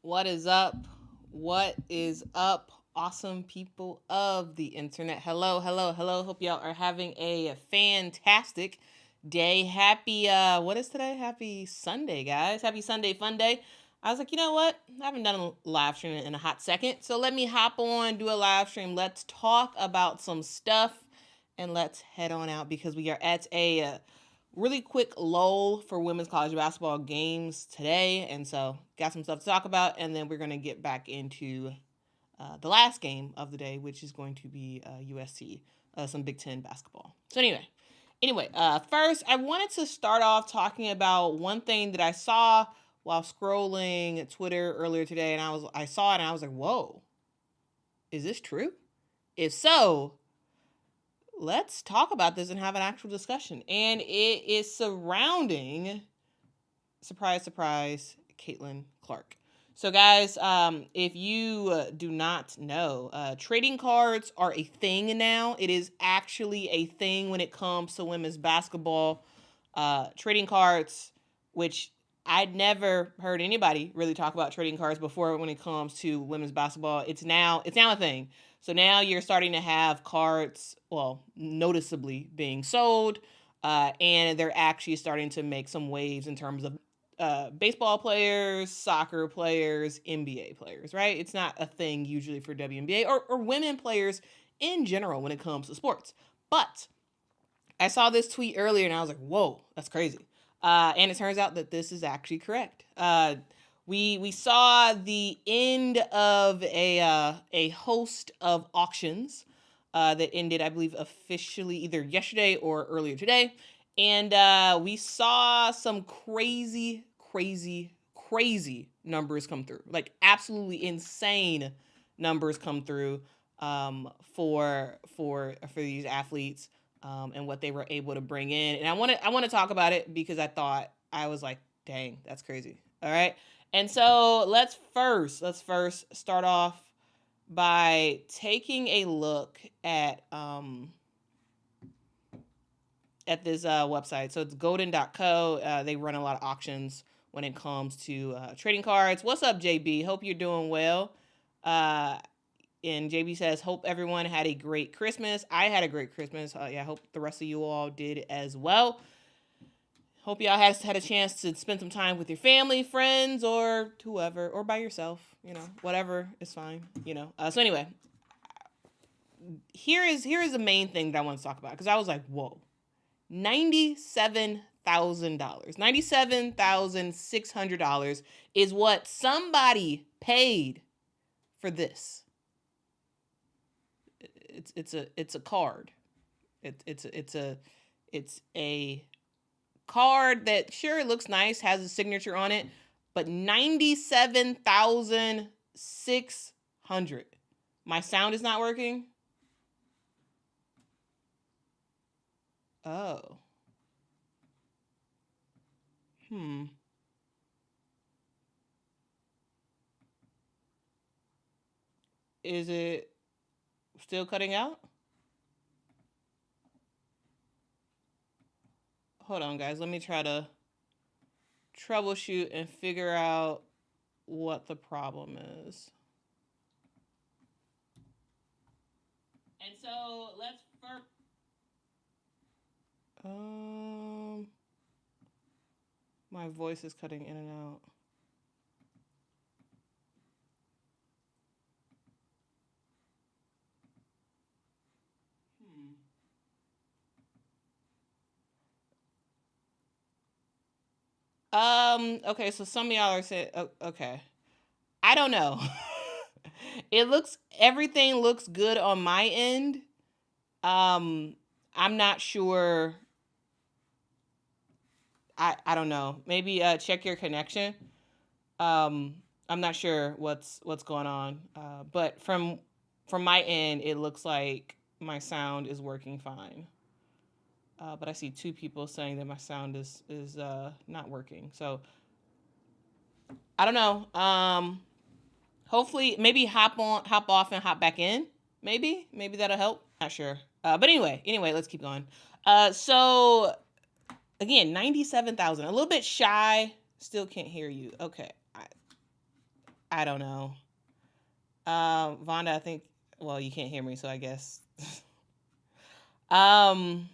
What is up? What is up, awesome people of the internet? Hello, hello, hello. Hope y'all are having a fantastic day. Happy, what is today? Happy Sunday, guys. Happy Sunday, fun day. I was like, you know what? I haven't done a live stream in a hot second. So let me hop on, do a live stream. Let's talk about some stuff and let's head on out because we are at a really quick lull for women's college basketball games today. And so got some stuff to talk about. And then we're going to get back into the last game of the day, which is going to be USC, some Big Ten basketball. So anyway, first I wanted to start off talking about one thing that I saw while scrolling Twitter earlier today. And I saw it and I was like, whoa, is this true? If so, let's talk about this and have an actual discussion. And it is surrounding, surprise, surprise, Caitlin Clark. So, guys, if you do not know, trading cards are a thing now. It is actually a thing when it comes to women's basketball. Trading cards, which I'd never heard anybody really talk about trading cards before when it comes to women's basketball. It's now a thing. So now you're starting to have cards, well, noticeably being sold, and they're actually starting to make some waves in terms of baseball players, soccer players, NBA players, right? It's not a thing usually for WNBA or women players in general when it comes to sports. But I saw this tweet earlier and I was like, whoa, that's crazy. And it turns out that this is actually correct. We saw the end of a host of auctions that ended, I believe, officially either yesterday or earlier today. And we saw some crazy numbers come through. Like absolutely insane numbers come through for these athletes. And what they were able to bring in. And I want to talk about it because I was like, dang, that's crazy. All right. And so let's first start off by taking a look at this website. So it's golden.co. They run a lot of auctions when it comes to trading cards. What's up, JB? Hope you're doing well. And JB says, hope everyone had a great Christmas. I had a great Christmas. I hope the rest of you all did as well. Hope y'all had a chance to spend some time with your family, friends, or whoever, or by yourself. Whatever is fine. So anyway, here is the main thing that I want to talk about because I was like, whoa, $97,000, $97,600 is what somebody paid for this. It's a card. It's a card that sure it looks nice, has a signature on it, but $97,600. My sound is not working. Oh. Is it still cutting out? Hold on, guys. Let me try to troubleshoot and figure out what the problem is. And so let's first. My voice is cutting in and out. Okay, so some of y'all are saying, okay. I don't know. Everything looks good on my end. I'm not sure. I don't know. Maybe check your connection. I'm not sure what's going on. But from my end, it looks like my sound is working fine. But I see two people saying that my sound is not working. So I don't know. Hopefully, maybe hop off and hop back in. Maybe that'll help. Not sure. But anyway, let's keep going. So again, 97,000, a little bit shy. Still can't hear you. Okay. I don't know. Vonda, I think, well, you can't hear me, so I guess. um,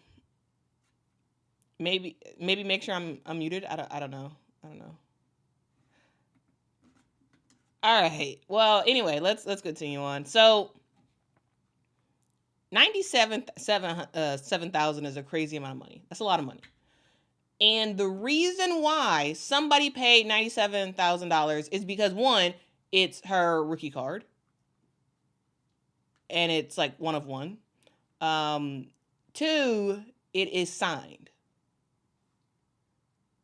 maybe make sure I'm muted. I don't know. I don't know. All right. Well, anyway, let's continue on. So 7,000 is a crazy amount of money. That's a lot of money. And the reason why somebody paid $97,000 is because, one, it's her rookie card. And it's like one of one. Two, it is signed.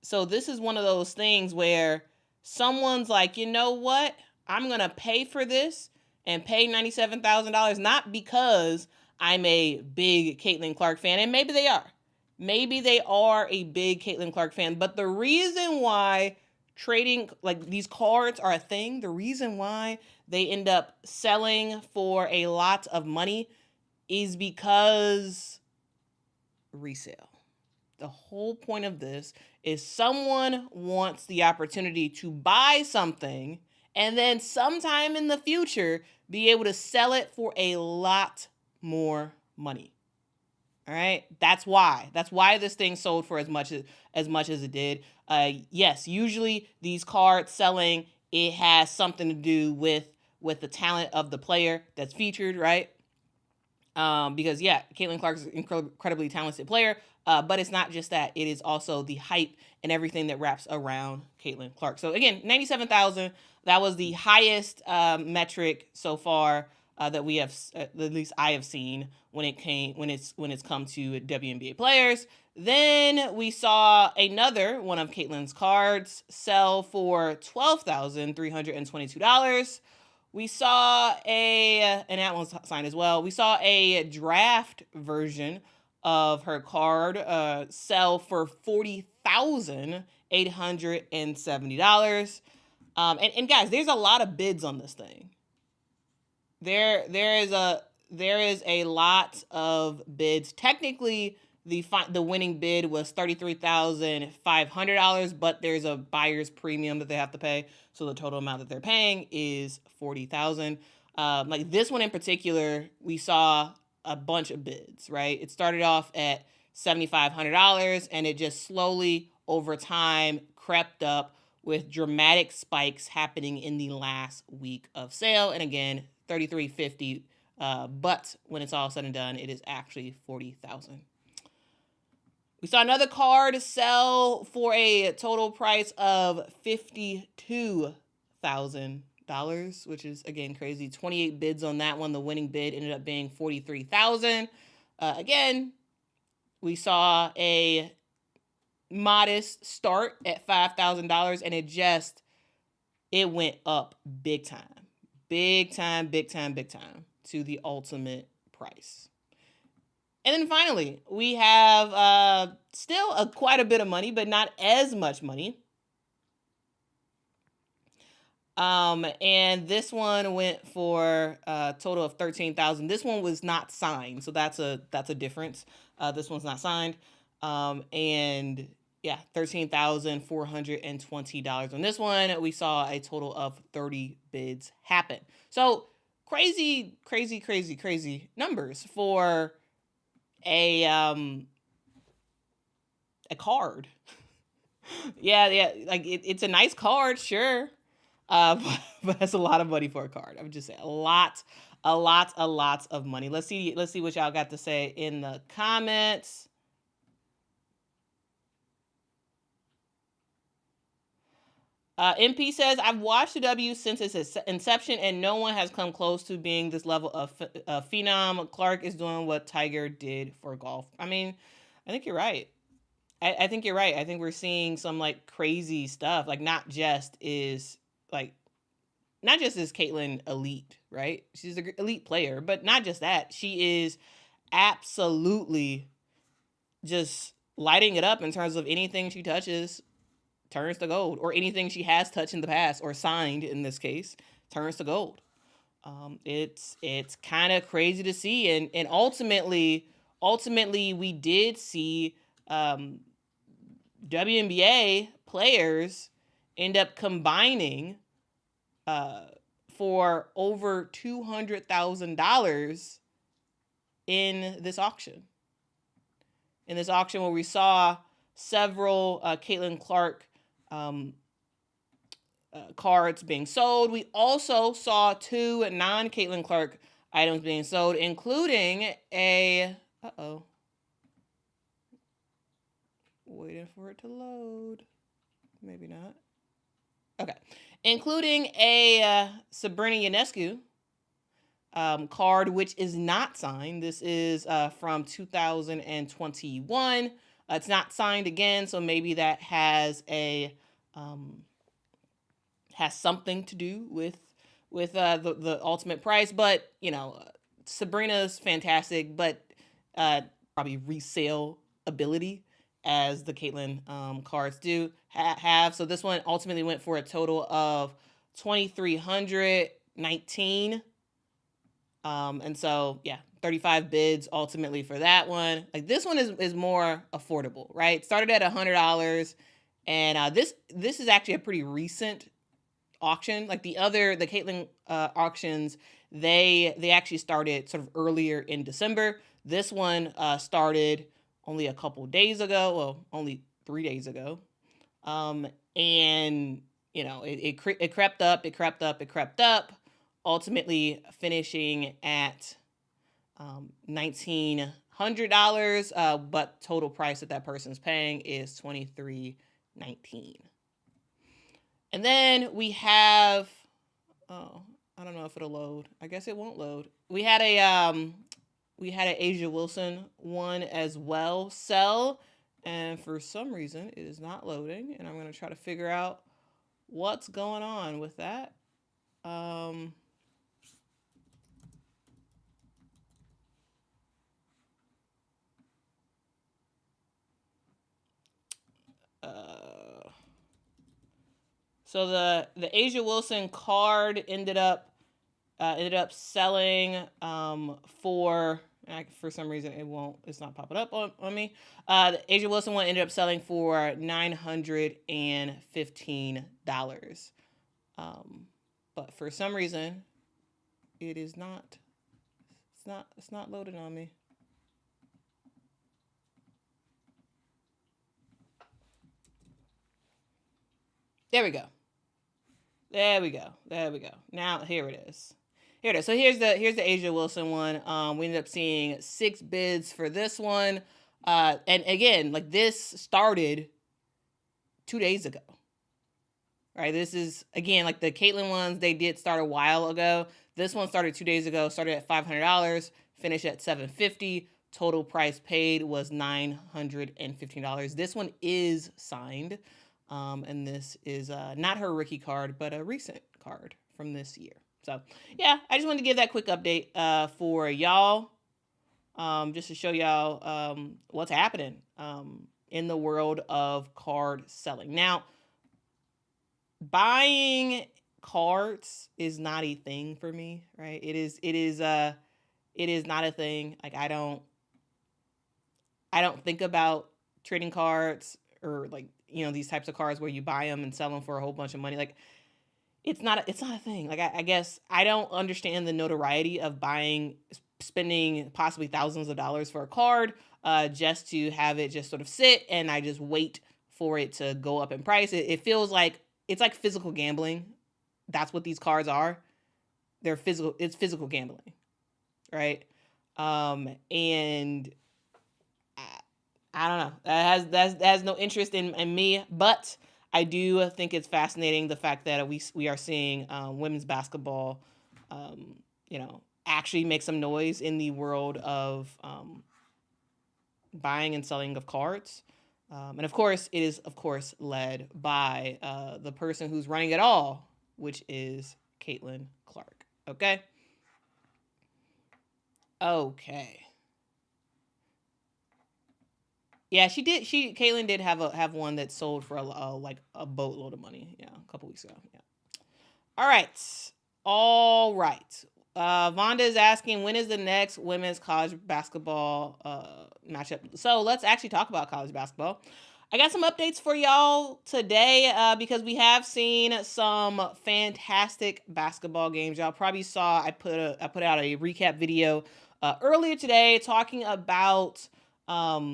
So this is one of those things where someone's like, you know what? I'm going to pay for this and pay $97,000, not because I'm a big Caitlin Clark fan, and maybe they are. Maybe they are a big Caitlin Clark fan, but the reason why trading, like, these cards are a thing, the reason why they end up selling for a lot of money is because resale. The whole point of this is someone wants the opportunity to buy something and then sometime in the future be able to sell it for a lot more money. All right, that's why this thing sold for as much as it did. Yes, usually these cards selling, it has something to do with the talent of the player that's featured, right? Because yeah, Caitlin Clark is an incredibly talented player, but it's not just that. It is also the hype and everything that wraps around Caitlin Clark. So again, 97,000. That was the highest metric so far that we have, at least I have seen when it's come to WNBA players. Then we saw another one of Caitlin's cards sell for $12,322. We saw and that one's signed as well. We saw a draft version of her card sell for $40,870. And guys, there's a lot of bids on this thing. There is a lot of bids. Technically, the winning bid was $33,500, but there's a buyer's premium that they have to pay, so the total amount that they're paying is $40,000. Like this one in particular, we saw a bunch of bids. Right, it started off at $7,500, and it just slowly over time crept up with dramatic spikes happening in the last week of sale. And again, $33,550. But when it's all said and done, it is actually $40,000. We saw another card sell for a total price of $52,000, which is, again, crazy. 28 bids on that one. The winning bid ended up being $43,000. Again, we saw a modest start at $5,000, and it went up big time to the ultimate price. And then finally, we have still quite a bit of money, but not as much money. And this one went for a total of $13,000. This one was not signed, so that's a difference. This one's not signed. And yeah, $13,420 on this one. We saw a total of 30 bids happen. So crazy numbers for a card. yeah, like it's a nice card, sure. But that's a lot of money for a card. I would just say a lot of money. Let's see what y'all got to say in the comments. MP says, I've watched the W since its inception, and no one has come close to being this level of phenom. Clark is doing what Tiger did for golf. I mean, I think you're right. I think you're right. I think we're seeing some like crazy stuff. Like not just is Caitlin elite, right? She's an elite player, but not just that. She is absolutely just lighting it up in terms of anything she touches turns to gold, or anything she has touched in the past or signed in this case turns to gold. It's kind of crazy to see, and ultimately we did see WNBA players end up combining for over $200,000 in this auction. In this auction where we saw several Caitlin Clark cards being sold. We also saw 2 non-Caitlin Clark items being sold, including a... Waiting for it to load. Maybe not. Okay. Including a Sabrina Ionescu card, which is not signed. This is from 2021. It's not signed again, so maybe that has a has something to do with the ultimate price. But Sabrina's fantastic, but probably resale ability as the Caitlin cards do have. So this one ultimately went for a total of $2,319. And so, yeah, 35 bids ultimately for that one. Like, this one is more affordable, right? It started at $100, and this is actually a pretty recent auction. Like the Caitlin auctions, they actually started sort of earlier in December. This one started only a couple days ago. Well, only 3 days ago. And it crept up, ultimately finishing at $1,900, but total price that person's paying is $2,319. And then we have, I don't know if it'll load. I guess it won't load. We had an A'ja Wilson one as well sell, and for some reason it is not loading, and I'm going to try to figure out what's going on with that. So the A'ja Wilson card ended up selling for some reason it's not popping up on me. The A'ja Wilson one ended up selling for $915. But for some reason it's not loading on me. There we go. Now here it is. So here's the A'ja Wilson one. We ended up seeing 6 bids for this one. And again, like, this started 2 days ago. Right? This is, again, like the Caitlin ones, they did start a while ago. This one started 2 days ago, started at $500, finished at $750. Total price paid was $915. This one is signed. And this is not her rookie card, but a recent card from this year. So, yeah, I just wanted to give that quick update for y'all, just to show y'all what's happening in the world of card selling. Now, buying cards is not a thing for me, right? It is not a thing. Like, I don't think about trading cards or, like, these types of cards where you buy them and sell them for a whole bunch of money. Like, it's not a thing. Like, I guess I don't understand the notoriety of spending possibly thousands of dollars for a card just to have it just sort of sit and I just wait for it to go up in price. It feels like it's like physical gambling. That's what these cards are. It's physical gambling, right? And I don't know. That has no interest in me, but I do think it's fascinating the fact that we are seeing women's basketball, actually make some noise in the world of buying and selling of cards. And of course, it is led by the person who's running it all, which is Caitlin Clark. Okay. Yeah, Caitlin did have one that sold for a boatload of money. Yeah, a couple weeks ago. Yeah. All right. Vonda is asking, when is the next women's college basketball matchup? So let's actually talk about college basketball. I got some updates for y'all today because we have seen some fantastic basketball games. Y'all probably saw I put out a recap video earlier today talking about what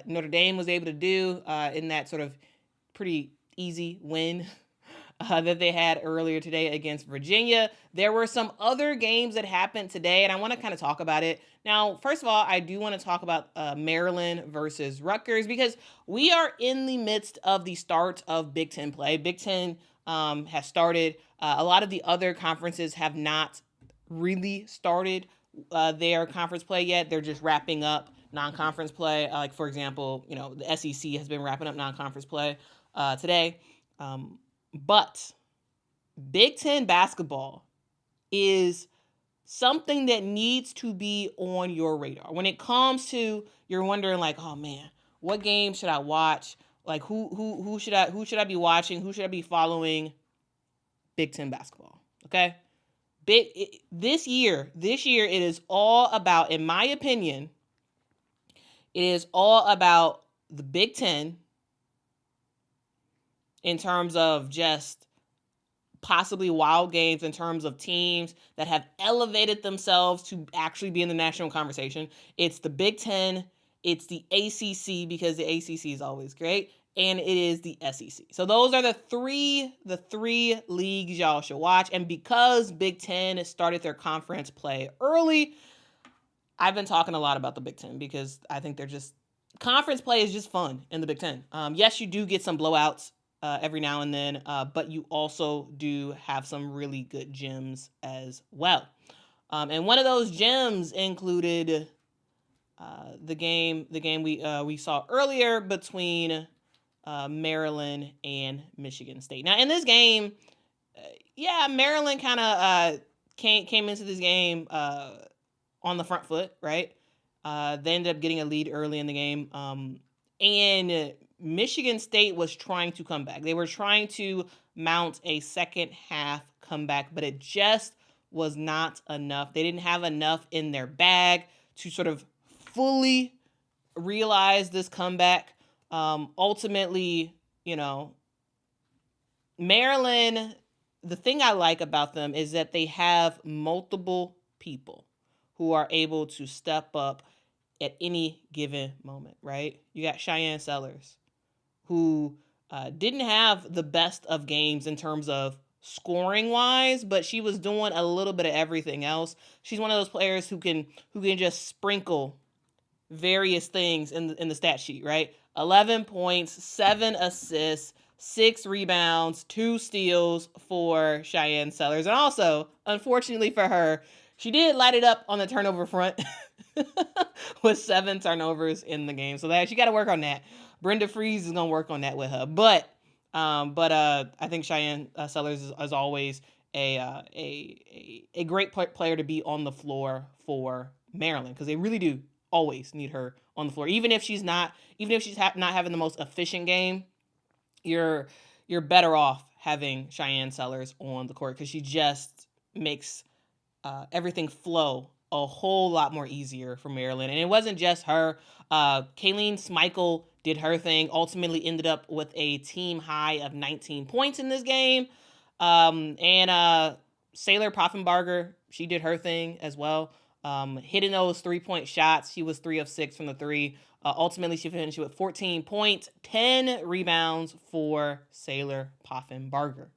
Notre Dame was able to do in that sort of pretty easy win that they had earlier today against Virginia. There were some other games that happened today, and I want to kind of talk about it. Now, first of all, I do want to talk about Maryland versus Rutgers because we are in the midst of the start of Big Ten play. Big Ten has started. A lot of the other conferences have not really started their conference play yet. They're just wrapping up non-conference play. Like, for example, the SEC has been wrapping up non-conference play today. But Big Ten basketball is something that needs to be on your radar. When it comes to, you're wondering like, oh man, what game should I watch? Like who should I be watching? Who should I be following? Big Ten basketball. Okay? This year it is all about, in my opinion, it is all about the Big Ten in terms of just possibly wild games, in terms of teams that have elevated themselves to actually be in the national conversation. It's the Big Ten, it's the ACC because the ACC is always great, and it is the SEC. So those are the three leagues y'all should watch. And because Big Ten has started their conference play early, I've been talking a lot about the Big Ten because I think conference play is just fun in the Big Ten. Yes, you do get some blowouts every now and then, but you also do have some really good gems as well. And one of those gems included the game we saw earlier between Maryland and Michigan State. Now, in this game, Maryland kind of came into this game on the front foot, right? They ended up getting a lead early in the game, and Michigan State was trying to come back. They were trying to mount a second half comeback, but it just was not enough. They didn't have enough in their bag to sort of fully realize this comeback. Ultimately, Maryland, the thing I like about them is that they have multiple people who are able to step up at any given moment, right? You got Cheyenne Sellers, who didn't have the best of games in terms of scoring wise, but she was doing a little bit of everything else. She's one of those players who can just sprinkle various things in the stat sheet, right? 11 points, 7 assists, 6 rebounds, 2 steals for Cheyenne Sellers. And also, unfortunately for her, she did light it up on the turnover front with 7 turnovers in the game. So that she got to work on that. Brenda Freeze is going to work on that with her. But I think Cheyenne Sellers is always a great player to be on the floor for Maryland, because they really do always need her on the floor. Even if she's not having the most efficient game, you're better off having Cheyenne Sellers on the court because she just makes everything flow a whole lot more easier for Maryland. And it wasn't just her. Kayleen Schmeichel did her thing, ultimately ended up with a team high of 19 points in this game. And Saylor Poffenbarger, she did her thing as well. Hitting those 3-point shots. She was 3 of 6 from the 3. Ultimately, she finished with 14 points, 10 rebounds for Saylor Poffenbarger.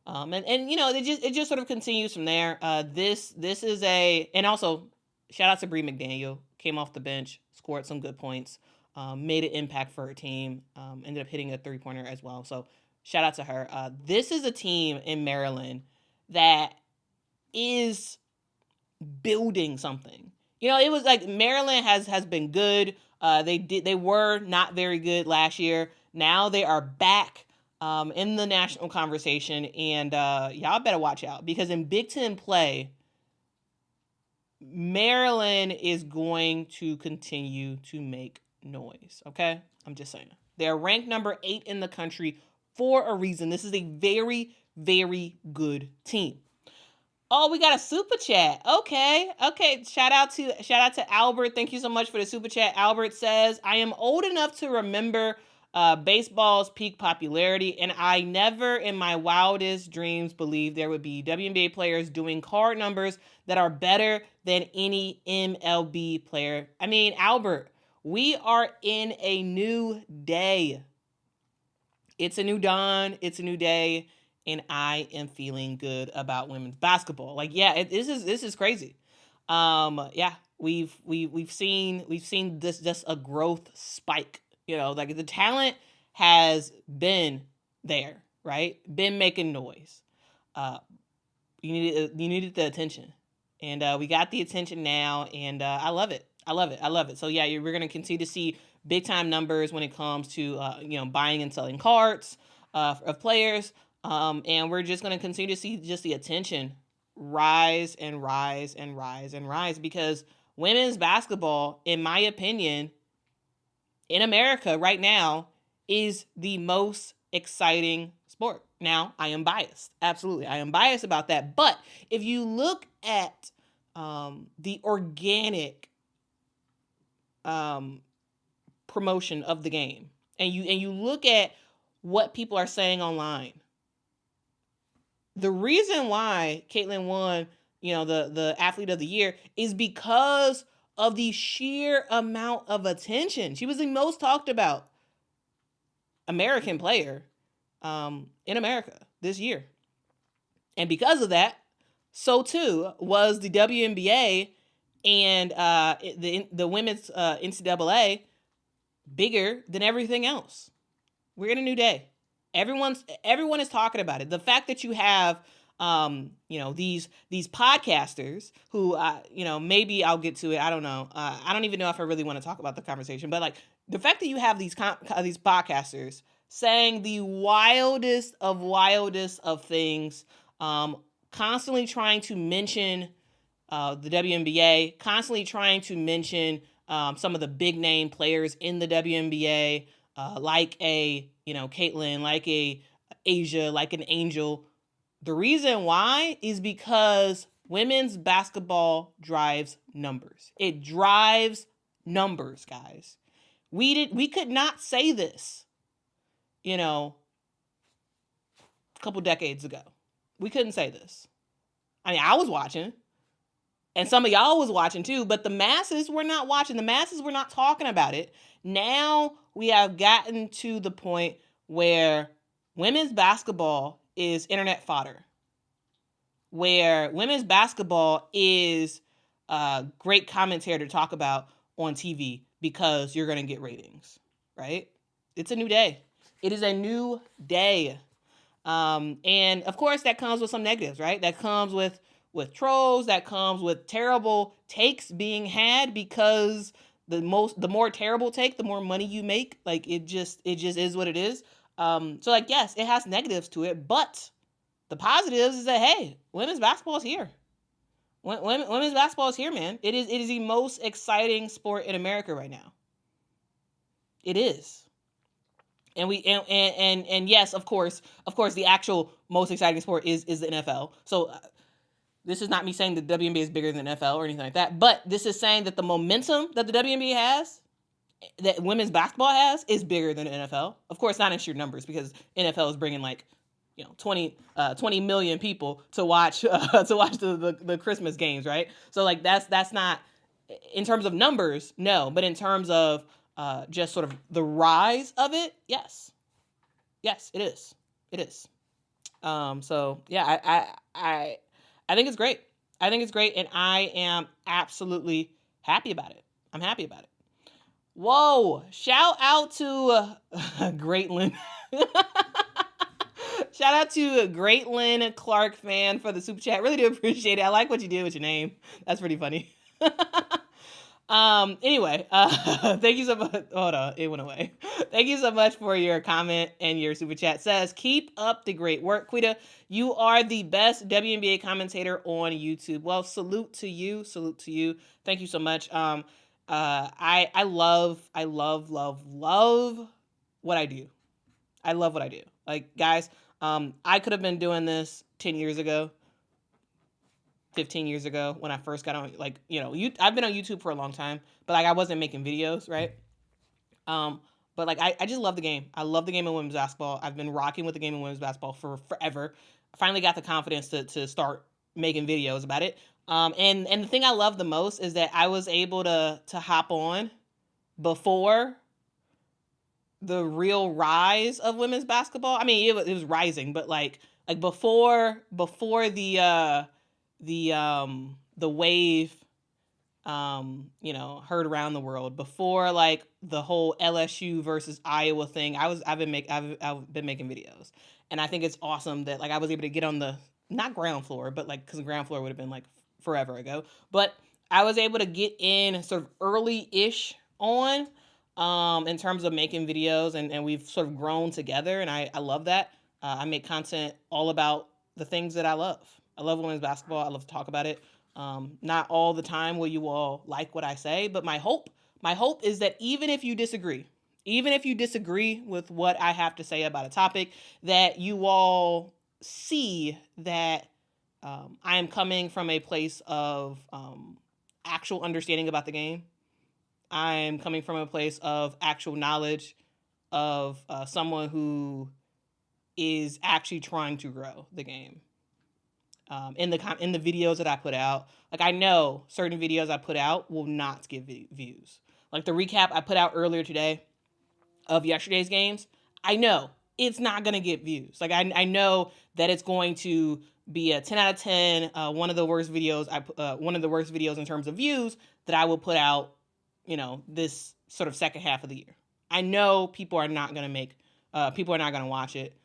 And it just sort of continues from there. This is and also shout out to Bree McDaniel, came off the bench, scored some good points, made an impact for her team, ended up hitting a 3-pointer as well. So shout out to her. This is a team in Maryland that is building something. It was like Maryland has been good. They were not very good last year. Now they are back in the national conversation, and y'all better watch out, because in Big Ten play, Maryland is going to continue to make noise. Okay, I'm just saying. They're ranked number 8 in the country for a reason. This is a very, very good team. Oh, we got a super chat. Okay. Shout out to Albert. Thank you so much for the super chat. Albert says, I am old enough to remember baseball's peak popularity, and I never in my wildest dreams believed there would be WNBA players doing card numbers that are better than any MLB player. I mean, Albert, we are in a new day. It's a new dawn. It's a new day. And I am feeling good about women's basketball. Like, yeah, this is crazy. Yeah, we've seen this just a growth spike. You know, like the talent has been there, right? Been making noise. You needed the attention, and we got the attention now, and I love it. I love it. So yeah, we're gonna continue to see big time numbers when it comes to buying and selling cards of players, and we're just gonna continue to see just the attention rise and rise and rise and rise, because women's basketball, in my opinion, in America right now is the most exciting sport. Now, I am biased. Absolutely. I am biased about that. But if you look at the organic promotion of the game, and you look at what people are saying online, the reason why Caitlin won, the athlete of the year is because of the sheer amount of attention. She was the most talked about American player in America this year. And because of that, so too was the WNBA and the women's NCAA bigger than everything else. We're in a new day. Everyone is talking about it. The fact that you have these podcasters who maybe I'll get to it. I don't know. I don't even know if I really want to talk about the conversation, but like the fact that you have these podcasters saying the wildest of things, constantly trying to mention the WNBA, constantly trying to mention some of the big name players in the WNBA, like a Caitlin, like a Asia, like an Angel. The reason why is because women's basketball drives numbers. It drives numbers, guys. We could not say this, a couple decades ago. We couldn't say this. I mean, I was watching, and some of y'all was watching too, but the masses were not watching. The masses were not talking about it. Now we have gotten to the point where women's basketball is internet fodder, where women's basketball is great commentary to talk about on TV because you're going to get ratings, right? It's a new day. It is a new day. And of course that comes with some negatives, right? That comes with trolls, that comes with terrible takes being had, because the more terrible take, the more money you make. Like it just is what it is. So like, yes, it has negatives to it, but the positives is that, hey, women's basketball is here. Women's basketball is here, man. It is the most exciting sport in America right now. It is. And yes, of course, the actual most exciting sport is the NFL. So this is not me saying the WNBA is bigger than the NFL or anything like that, but this is saying that the momentum that the WNBA has, that women's basketball has, is bigger than the NFL. Of course, not in sheer numbers, because NFL is bringing 20 million people to watch the Christmas games, right? So like that's not, in terms of numbers, no, but in terms of just sort of the rise of it, yes, it is. So yeah, I think it's great. And I am absolutely happy about it. I'm happy about it. Whoa! Shout out to Greatland. Shout out to Greatland Clark fan for the super chat. Really do appreciate it. I like what you did with your name. That's pretty funny. Anyway, thank you so much. Hold on, it went away. Thank you so much for your comment, and your super chat says, keep up the great work, Quita. You are the best WNBA commentator on YouTube. Well, salute to you. Thank you so much. I love what I do. I love what I do. Like, guys, I could have been doing this 10 years ago. 15 years ago when I first got on, like, I've been on YouTube for a long time, but like I wasn't making videos, right? But like I just love the game. I love the game of women's basketball. I've been rocking with the game of women's basketball for forever. I finally got the confidence to start making videos about it. And the thing I love the most is that I was able to hop on before the real rise of women's basketball. I mean, it was rising, but like before the wave heard around the world, before like the whole LSU versus Iowa thing. I've been making videos, and I think it's awesome that like I was able to get on the not ground floor, but like because the ground floor would have been like forever ago, but I was able to get in sort of early-ish on in terms of making videos, and we've sort of grown together, and I love that. I make content all about the things that I love. I love women's basketball. I love to talk about it. Not all the time will you all like what I say, but my hope is that even if you disagree with what I have to say about a topic, that you all see that I am coming from a place of actual understanding about the game. I'm coming from a place of actual knowledge of someone who is actually trying to grow the game. In the videos that I put out, like I know certain videos I put out will not get views. Like the recap I put out earlier today of yesterday's games, I know it's not gonna get views. Like I know that it's going to be a 10 out of 10. One of the worst videos in terms of views that I will put out, this sort of second half of the year. I know people are not gonna watch it.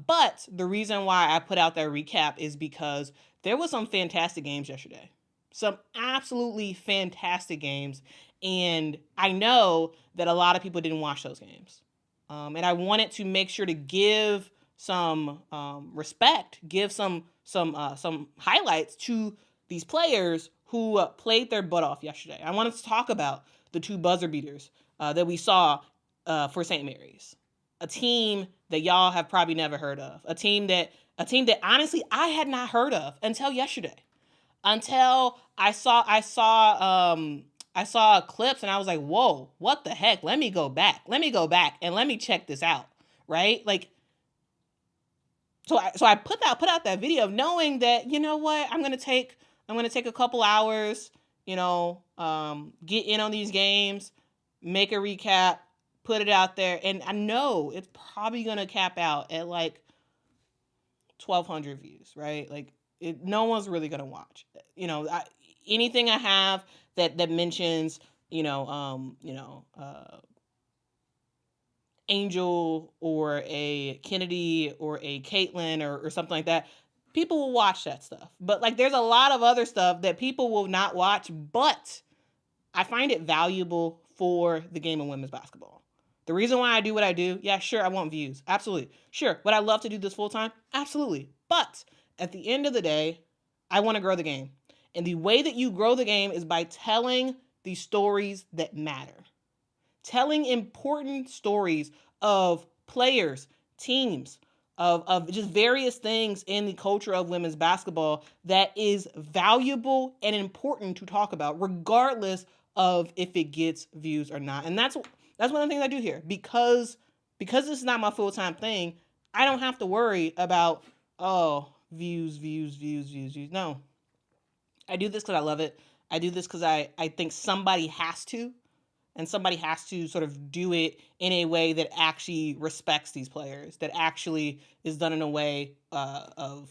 But the reason why I put out that recap is because there was some fantastic games yesterday. Some absolutely fantastic games. And I know that a lot of people didn't watch those games. And I wanted to make sure to give some respect, give some highlights to these players who played their butt off yesterday. I wanted to talk about the 2 buzzer beaters that we saw for St. Mary's. A team that y'all have probably never heard of. A team that honestly I had not heard of until yesterday. Until I saw clips and I was like, whoa, what the heck? Let me go back and let me check this out. Right? Like, so I put out that video knowing that, you know what, I'm gonna take a couple hours, get in on these games, make a recap, put it out there, and I know it's probably gonna cap out at like 1,200 views, right? Like no one's really gonna watch. Anything I have that mentions, Angel or a Kennedy or a Caitlin or something like that, people will watch that stuff. But like there's a lot of other stuff that people will not watch, but I find it valuable for the game of women's basketball. The reason why I do what I do, yeah, sure, I want views. Absolutely. Sure, would I love to do this full time? Absolutely. But at the end of the day, I want to grow the game. And the way that you grow the game is by telling the stories that matter. Telling important stories of players, teams, of just various things in the culture of women's basketball that is valuable and important to talk about, regardless of if it gets views or not. And that's one of the things I do here. Because this is not my full-time thing, I don't have to worry about, views. No. I do this because I love it. I do this because I think somebody has to. And somebody has to sort of do it in a way that actually respects these players, that actually is done in a way of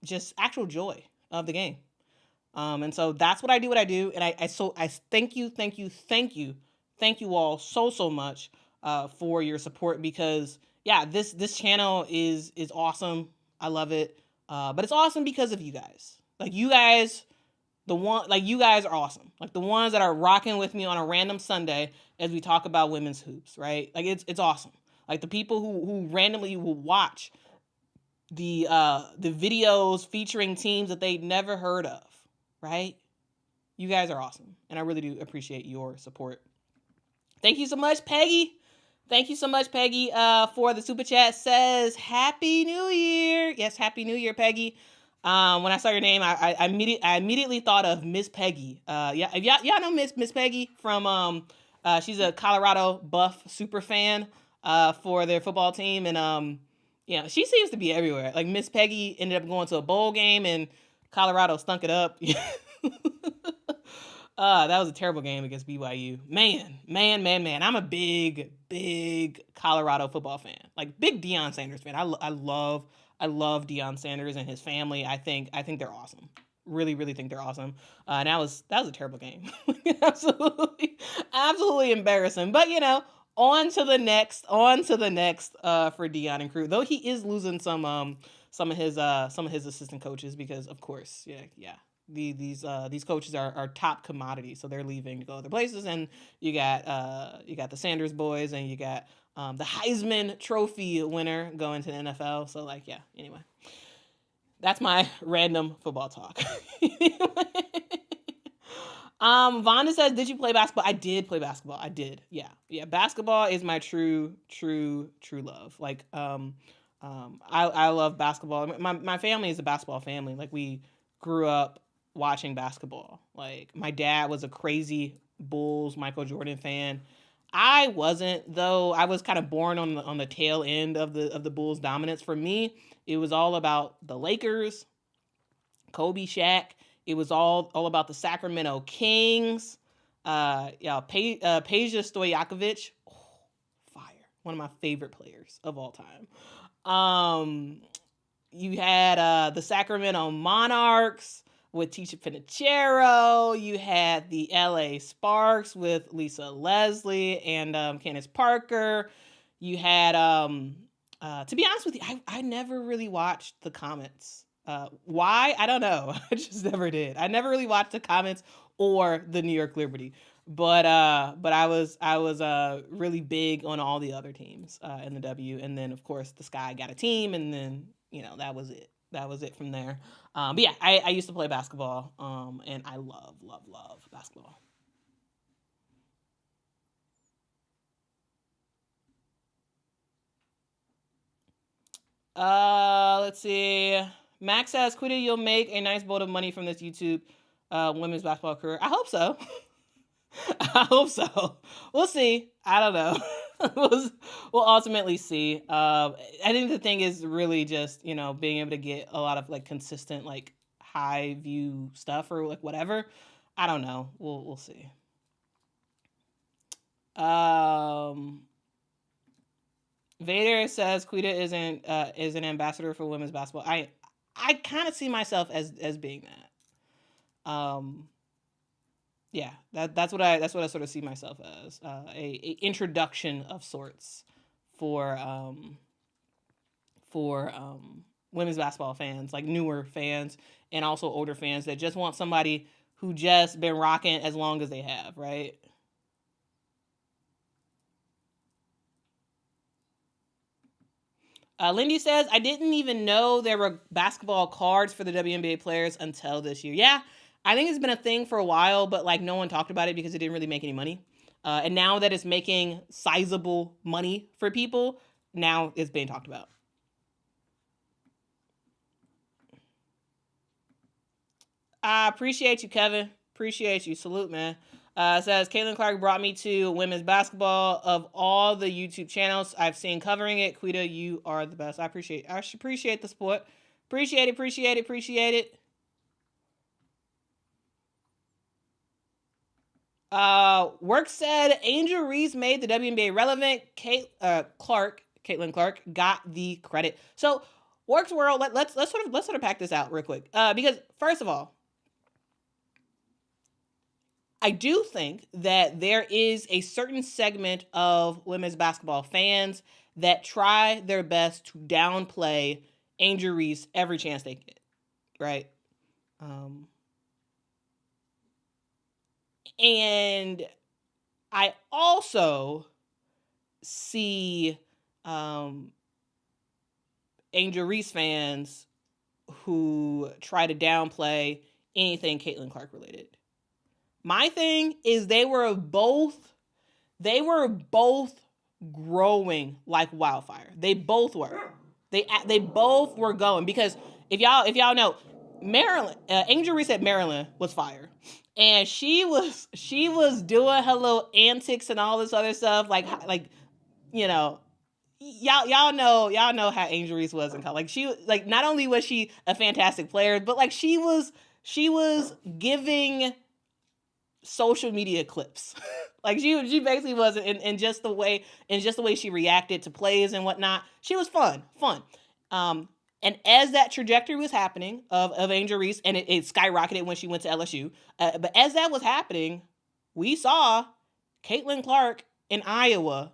just actual joy of the game. And so that's what I do. And I thank you all so much for your support, because yeah, this channel is awesome. I love it. But it's awesome because of you guys. Like you guys are awesome. Like the ones that are rocking with me on a random Sunday as we talk about women's hoops, right? Like it's awesome. Like the people who randomly will watch the videos featuring teams that they never heard of, right? You guys are awesome, and I really do appreciate your support. Thank you so much, Peggy. For the super chat. Says Happy New Year. Yes, Happy New Year, Peggy. When I saw your name, I immediately thought of Miss Peggy. Yeah, y'all know Miss Peggy from she's a Colorado Buff super fan for their football team, and yeah, she seems to be everywhere. Like Miss Peggy ended up going to a bowl game and Colorado stunk it up. That was a terrible game against BYU. Man. I'm a big Colorado football fan. Like big Deion Sanders fan. I love Deion Sanders and his family. I think they're awesome. Really think they're awesome. And that was a terrible game. absolutely embarrassing. But on to the next for Deion and crew. Though he is losing some of his assistant coaches because of course, yeah. These coaches are top commodities, so they're leaving to go other places. And you got the Sanders boys, and you got the Heisman Trophy winner going to the NFL. So anyway, that's my random football talk. Vonda says, "Did you play basketball?" I did play basketball. I did. Yeah. Basketball is my true love. I love basketball. My family is a basketball family. Like we grew up watching basketball. Like my dad was a crazy Bulls Michael Jordan fan. I wasn't, though. I was kind of born on the tail end of the Bulls dominance. For me, it was all about the Lakers, Kobe, Shaq. It was all about the Sacramento Kings. Peja Stojakovic, fire. One of my favorite players of all time. You had the Sacramento Monarchs with Tisha Pinachero. You had the LA Sparks with Lisa Leslie and Candace Parker. You had, to be honest with you, I never really watched the Comets. Why? I don't know. I just never did. I never really watched the Comets or the New York Liberty. But I was really big on all the other teams in the W. And then, of course, the Sky got a team, and then, that was it. That was it from there. But yeah, I used to play basketball, and I love basketball. Let's see. Max says, "Quita, you'll make a nice boat of money from this YouTube women's basketball career." I hope so. I hope so. We'll see. I don't know. We'll ultimately see. I think the thing is really just, being able to get a lot of consistent, high view stuff or whatever. I don't know. We'll see. Vader says Quita is an ambassador for women's basketball. I kind of see myself as being that. Yeah, that's what I sort of see myself as, a introduction of sorts for women's basketball fans, like newer fans and also older fans that just want somebody who just been rocking as long as they have, right? Lindy says, "I didn't even know there were basketball cards for the WNBA players until this year." Yeah, I think it's been a thing for a while, but no one talked about it because it didn't really make any money. And now that it's making sizable money for people, now it's being talked about. I appreciate you, Kevin. Appreciate you. Salute, man. Says, "Caitlin Clark brought me to women's basketball. Of all the YouTube channels I've seen covering it, Quita, you are the best." I appreciate the support. Appreciate it. Work said Angel Reese made the WNBA relevant. Caitlin Clark got the credit. So Works World, let's sort of pack this out real quick. Because first of all, I do think that there is a certain segment of women's basketball fans that try their best to downplay Angel Reese every chance they get, right? And I also see Angel Reese fans who try to downplay anything Caitlin Clark related. My thing is they were both growing like wildfire. They both were. They both were going, because if y'all know, Maryland, Angel Reese at Maryland was fire, and she was doing her little antics and all this other stuff, like you know. Y'all know how Angel Reese was in college. Like she, like, not only was she a fantastic player, but like she was giving social media clips. Like she basically was in just the way she reacted to plays and whatnot. She was fun. And as that trajectory was happening of Angel Reese, and it skyrocketed when she went to LSU. But as that was happening, we saw Caitlin Clark in Iowa.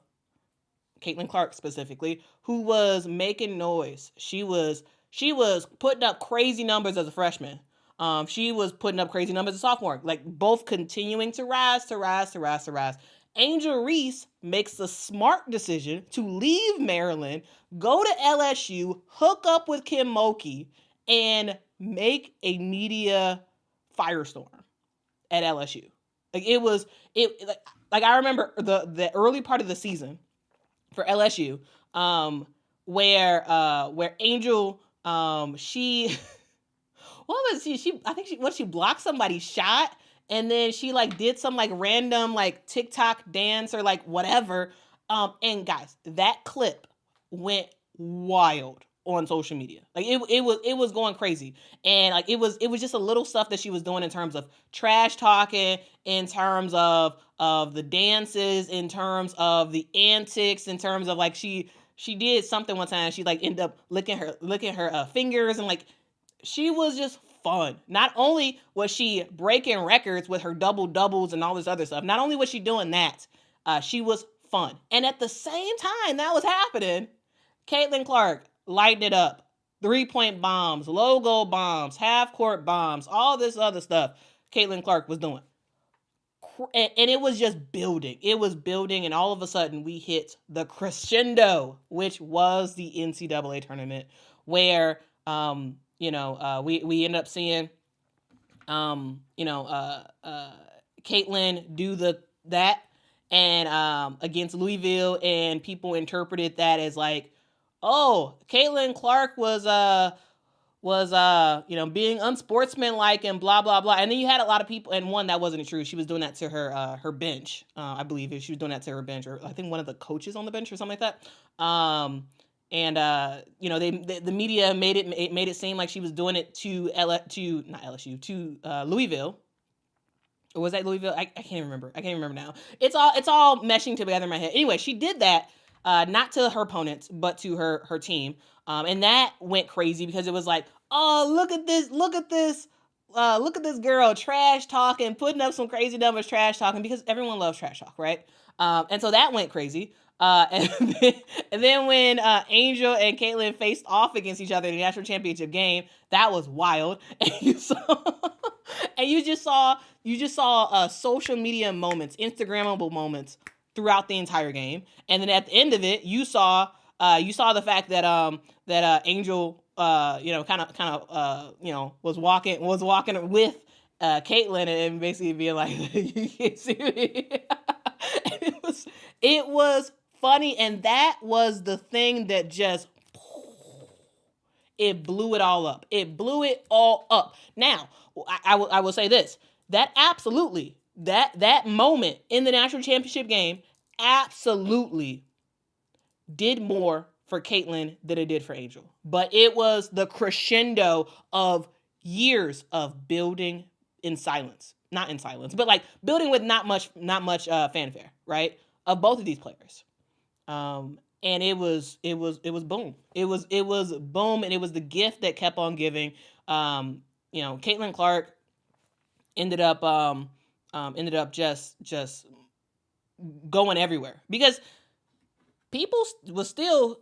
Caitlin Clark specifically, who was making noise. She was putting up crazy numbers as a freshman. She was putting up crazy numbers as a sophomore, like both continuing to rise. Angel Reese makes the smart decision to leave Maryland, go to LSU, hook up with Kim Mulkey, and make a media firestorm at LSU. Like I remember the early part of the season for LSU, where Angel, she what was she? I think she blocked somebody's shot, and then she like did some like random like TikTok dance or like whatever. And guys, that clip went wild on social media. Like it was going crazy, and like it was just a little stuff that she was doing in terms of trash talking, in terms of the dances, in terms of the antics, in terms of like she did something one time. She like ended up licking her fingers, and like she was just fun. Not only was she breaking records with her double doubles and all this other stuff, not only was she doing that, she was fun. And at the same time that was happening, Caitlin Clark lighting it up. 3-point bombs, logo bombs, half-court bombs, all this other stuff Caitlin Clark was doing. And it was just building. It was building, and all of a sudden we hit the crescendo, which was the NCAA tournament, where we ended up seeing Caitlin do that and against Louisville, and people interpreted that as like, oh, Caitlin Clark was being unsportsmanlike and blah blah blah. And then you had a lot of people, and one, that wasn't true. She was doing that to her bench. I believe she was doing that to her bench, or I think one of the coaches on the bench or something like that. The media made it seem like she was doing it to Louisville. Or was that Louisville? I can't remember. I can't remember now. It's all meshing together in my head. Anyway, she did that, not to her opponents, but to her team. And that went crazy because it was like, oh, look at this girl trash talking, putting up some crazy numbers, trash talking, because everyone loves trash talk, right? And so that went crazy. And then when Angel and Caitlin faced off against each other in the national championship game, that was wild. And you just saw social media moments, Instagrammable moments throughout the entire game. And then at the end of it, you saw the fact that Angel was walking with Caitlin and basically being like, you can't see me. It was funny, and that was the thing that just, it blew it all up. It blew it all up. Now, I will say this, that absolutely, that moment in the national championship game absolutely did more for Caitlin than it did for Angel. But it was the crescendo of years of building in silence. Not in silence, but like building with not much fanfare, right? Of both of these players. And it was boom. It was boom, and it was the gift that kept on giving. Caitlin Clark ended up just going everywhere, because people were still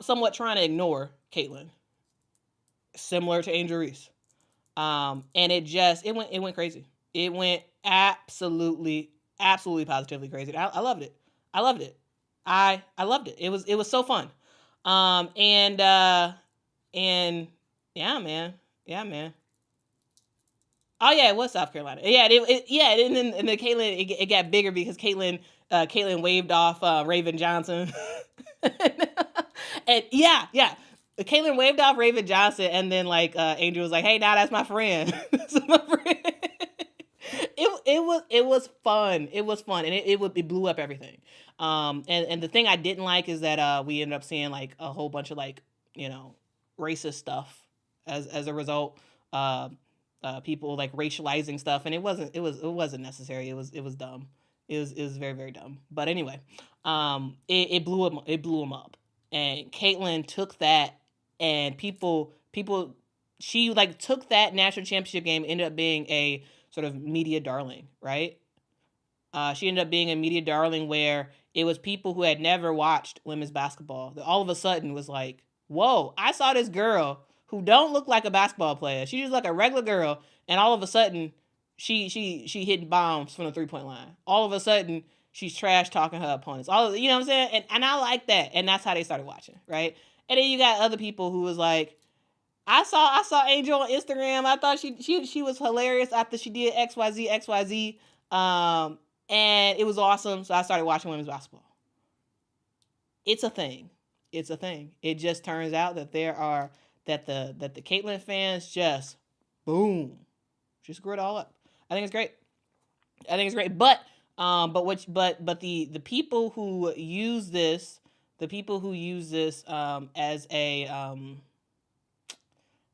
somewhat trying to ignore Caitlin, similar to Angel Reese. And it went crazy. It went absolutely positively crazy. I loved it. I loved it. I loved it. It was so fun. And yeah, man. Oh yeah, it was South Carolina. Yeah, and the Caitlin, it got bigger because Caitlin waved off Raven Johnson. And yeah. Caitlyn waved off Raven Johnson, and then like Angel was like, "Hey, now that's my friend." That's my friend. It was fun. It was fun, and it blew up everything. And the thing I didn't like is that we ended up seeing like a whole bunch of like, you know, racist stuff as a result. People like racializing stuff, and it wasn't necessary. It was dumb. It was very, very dumb. But anyway, it blew him up, and Caitlyn took that, and people she like took that national championship game, ended up being a sort of media darling, right? She ended up being a media darling where it was people who had never watched women's basketball that all of a sudden was like, whoa, I saw this girl who don't look like a basketball player. She's just like a regular girl, and all of a sudden she hitting bombs from the 3-point line. All of a sudden she's trash talking her opponents. You know what I'm saying? And I like that, and that's how they started watching, right? And then you got other people who was like, I saw Angel on Instagram. I thought she was hilarious after she did XYZ. And it was awesome. So I started watching women's basketball. It's a thing. It just turns out that the Caitlyn fans just boom, just screw it all up. I think it's great. But the people who use this,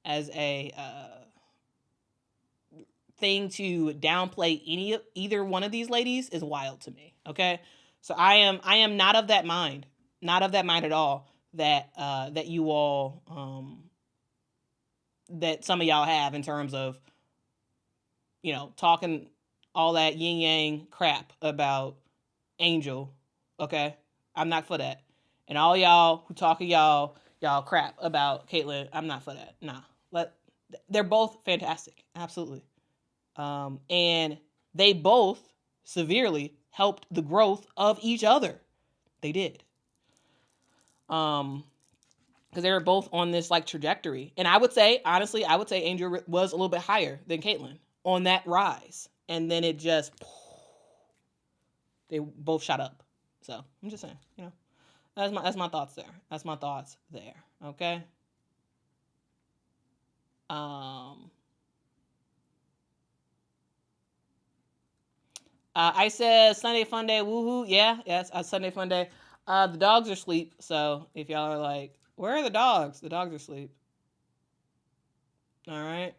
as a thing to downplay either one of these ladies is wild to me. Okay, so I am not of that mind at all that you all that some of y'all have in terms of, you know, talking all that yin yang crap about Angel. Okay, I'm not for that. And all y'all who talking y'all crap about Caitlyn, I'm not for that. Nah, they're both fantastic, absolutely. And they both severely helped the growth of each other. They did. Because they were both on this like trajectory. And I would say, honestly, Angel was a little bit higher than Caitlyn on that rise. And then it just, they both shot up. So I'm just saying, you know, that's my thoughts there. Okay. I said Sunday fun day, woohoo. Yeah, yes, Sunday fun day. The dogs are asleep, so if y'all are like, where are the dogs? The dogs are asleep. All right.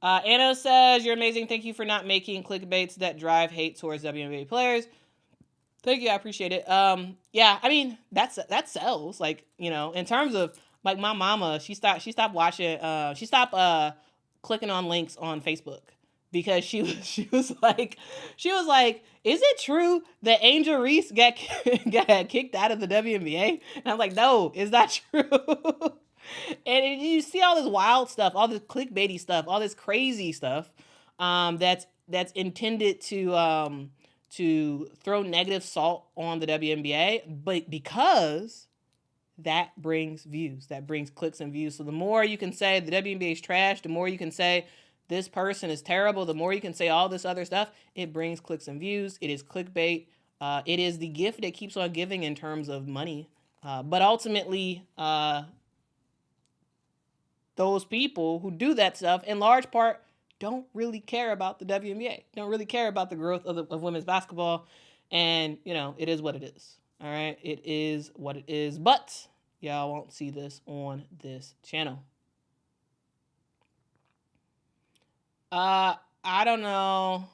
Anna says, you're amazing. Thank you for not making clickbaits that drive hate towards WNBA players. Thank you, I appreciate it. Yeah, I mean, that sells. Like, you know, in terms of like my mama, she stopped watching. She stopped clicking on links on Facebook because she was like, is it true that Angel Reese got kicked out of the WNBA? And I'm like, no, it's not true. And you see all this wild stuff, all this clickbaity stuff, all this crazy stuff, that's intended to throw negative salt on the WNBA, but because that brings views, that brings clicks and views. So the more you can say the WNBA is trash, the more you can say this person is terrible, the more you can say all this other stuff, it brings clicks and views. It is clickbait. It is the gift that keeps on giving in terms of money. But ultimately, those people who do that stuff, in large part, don't really care about the WNBA, don't really care about the growth of women's basketball. And, you know, it is what it is. All right. It is what it is. But y'all won't see this on this channel. I don't know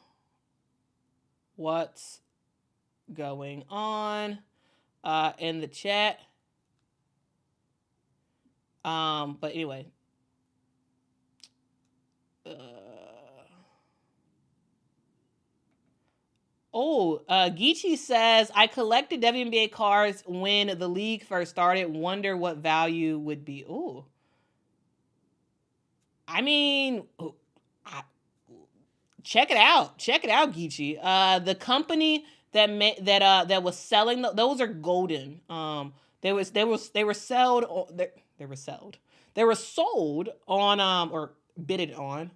what's going on in the chat. But anyway. Geechee says, I collected WNBA cards when the league first started. Wonder what value would be. Oh, I mean, check it out, Geechee. The company that was selling those are golden. They were sold on or bidded on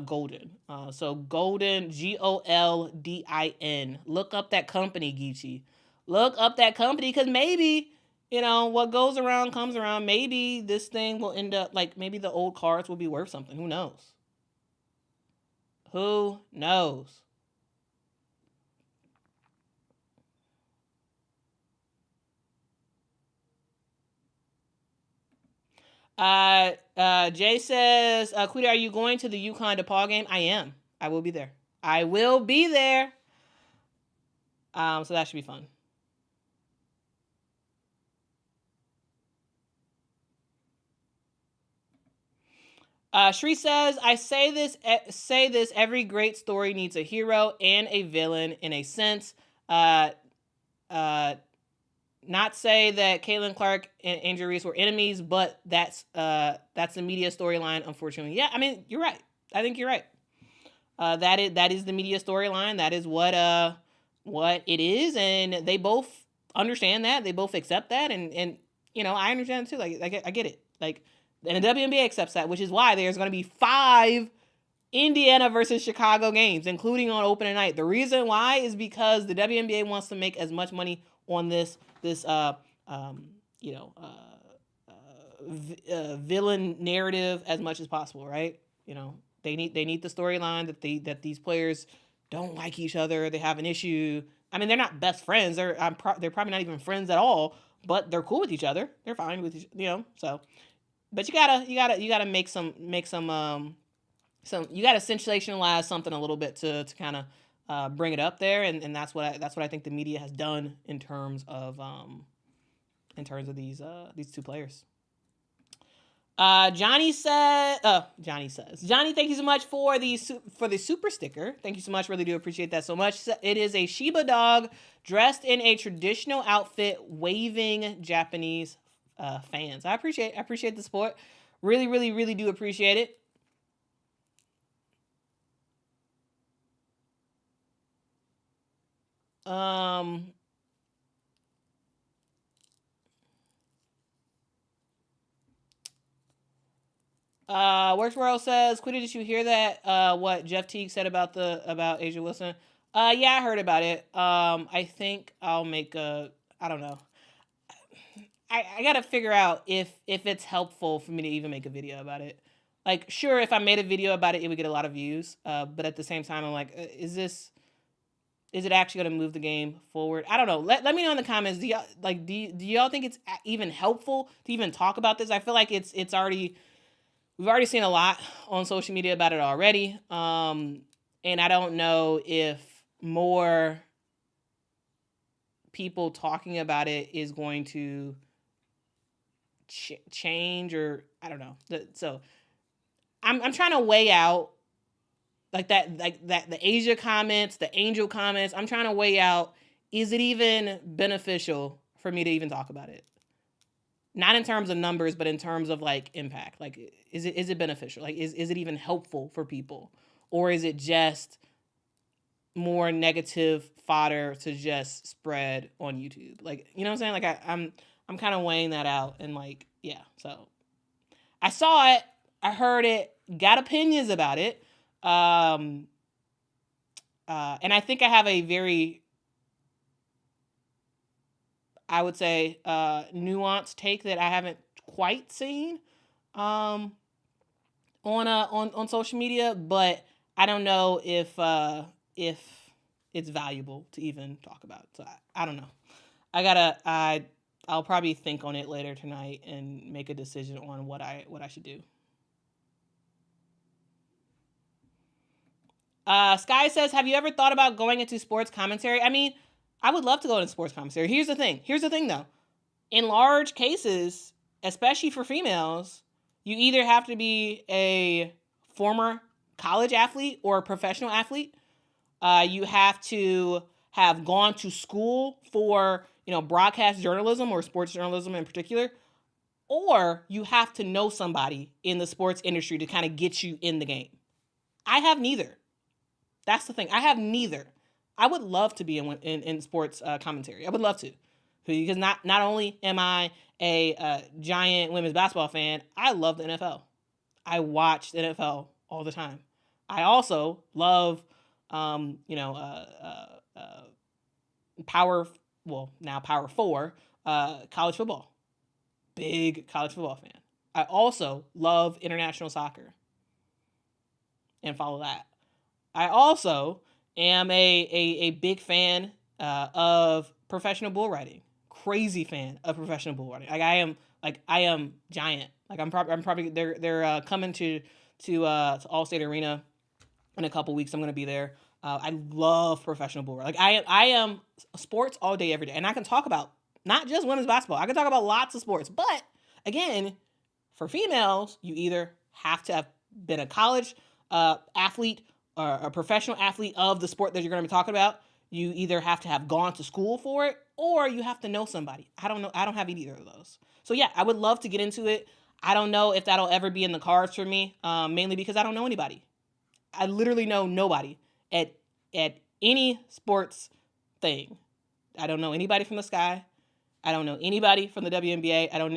Golden. So Golden, Goldin. Look up that company, Geechee. Look up that company, because maybe what goes around comes around. Maybe this thing will end up like maybe the old cards will be worth something. Who knows? Who knows? Jay says, Quita, are you going to the UConn DePaul game? I am. I will be there. I will be there. So that should be fun. Shri says, I say this, every great story needs a hero and a villain in a sense. Not say that Caitlin Clark and Angel Reese were enemies, but that's the media storyline, unfortunately. Yeah, I mean, you're right. I think you're right. That is the media storyline. That is what it is, and they both understand that. They both accept that, and I understand too. Like I get it. Like, and the WNBA accepts that, which is why there's going to be 5 Indiana versus Chicago games, including on opening night. The reason why is because the WNBA wants to make as much money on this villain narrative as much as possible, right? They need the storyline that these players don't like each other. They have an issue. I mean, they're not best friends. They're probably not even friends at all. But they're cool with each other. They're fine with so. But you gotta make some you gotta sensationalize something a little bit to kind of bring it up there, and that's what I think the media has done in terms of these 2 players. Johnny says, Johnny, thank you so much for the super sticker. Thank you so much. Really do appreciate that so much. It is a Shiba dog dressed in a traditional outfit, waving Japanese fans. I appreciate the support. Really, really, really do appreciate it. Works World says, Quita, did you hear that? What Jeff Teague said about Asia Wilson? Yeah, I heard about it. I think I'll make I don't know. I gotta figure out if it's helpful for me to even make a video about it. Like, sure, if I made a video about it, it would get a lot of views. But at the same time, I'm like, is it actually going to move the game forward? I don't know. Let me know in the comments. Do y'all think it's even helpful to even talk about this? I feel like it's already, we've already seen a lot on social media about it already. And I don't know if more people talking about it is going to change, or I don't know. So I'm trying to weigh out like the Asia comments, the Angel comments. I'm trying to weigh out, is it even beneficial for me to even talk about it? Not in terms of numbers, but in terms of like impact. Like, is it beneficial? Like, is it even helpful for people? Or is it just more negative fodder to just spread on YouTube? Like, you know what I'm saying? Like, I'm kind of weighing that out, and like, yeah. So I saw it, I heard it, got opinions about it. And I think I have a very, I would say, nuanced take that I haven't quite seen on social media, but I don't know if it's valuable to even talk about. So I don't know. I'll probably think on it later tonight and make a decision on what I should do. Sky says, have you ever thought about going into sports commentary? I mean, I would love to go into sports commentary. Here's the thing though. In large cases, especially for females, you either have to be a former college athlete or a professional athlete. You have to have gone to school for, broadcast journalism or sports journalism in particular, or you have to know somebody in the sports industry to kind of get you in the game. I have neither. That's the thing. I have neither. I would love to be in sports commentary. I would love to, because not only am I a giant women's basketball fan, I love the NFL. I watch the NFL all the time. I also love, Power 4 college football. Big college football fan. I also love international soccer and follow that. I also am a big fan of professional bull riding. Crazy fan of professional bull riding. I am giant. Like I'm probably they're coming to Allstate Arena in a couple weeks. I'm gonna be there. I love professional bull riding. Like I am sports all day every day, and I can talk about not just women's basketball. I can talk about lots of sports. But again, for females, you either have to have been a college athlete or a professional athlete of the sport that you're going to be talking about. You either have to have gone to school for it, or you have to know somebody. I don't know. I don't have either of those. So yeah, I would love to get into it. I don't know if that'll ever be in the cards for me, mainly because I don't know anybody. I literally know nobody at any sports thing. I don't know anybody from the Sky. I don't know anybody from the WNBA. I don't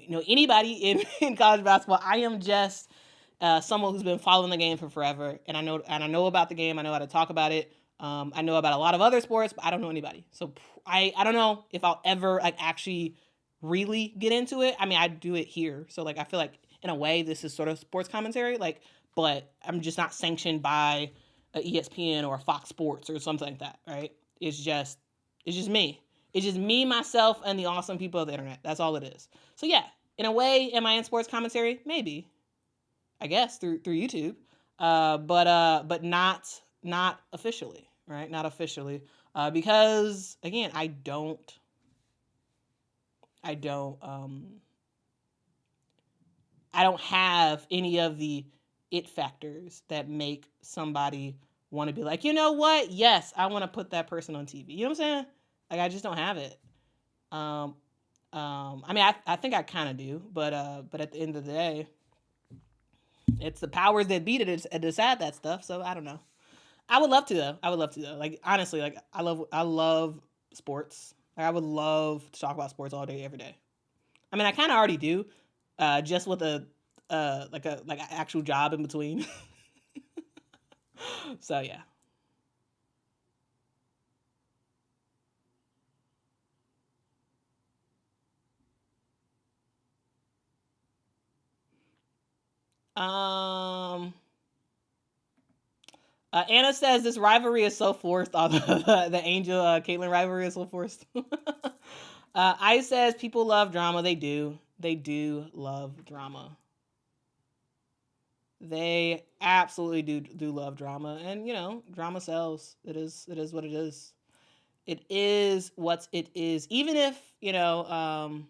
know anybody in college basketball. I am just someone who's been following the game for forever, and I know about the game. I know how to talk about it. I know about a lot of other sports, but I don't know anybody. So I don't know if I'll ever like actually really get into it. I mean, I do it here, so like I feel like in a way this is sort of sports commentary, like, but I'm just not sanctioned by a ESPN or a Fox Sports or something like that, right? It's just me. It's just me, myself, and the awesome people of the internet. That's all it is. So yeah, in a way, am I in sports commentary? Maybe, I guess through YouTube, but not officially, right? Not officially, because again, I don't have any of the it factors that make somebody want to be like, you know what? Yes, I want to put that person on TV. You know what I'm saying? Like, I just don't have it. I mean, I think I kind of do, but at the end of the day, it's the powers that beat it that decide that stuff. So I don't know. I would love to though. Like honestly, like I love sports. Like, I would love to talk about sports all day, every day. I mean, I kind of already do, just with a like an actual job in between. So yeah. Anna says this rivalry is so forced. The Angel Caitlyn rivalry is so forced. Ice says people love drama. They do. They do love drama. They absolutely do love drama, and you know, drama sells. It is what it is. It is what it is. Even if you know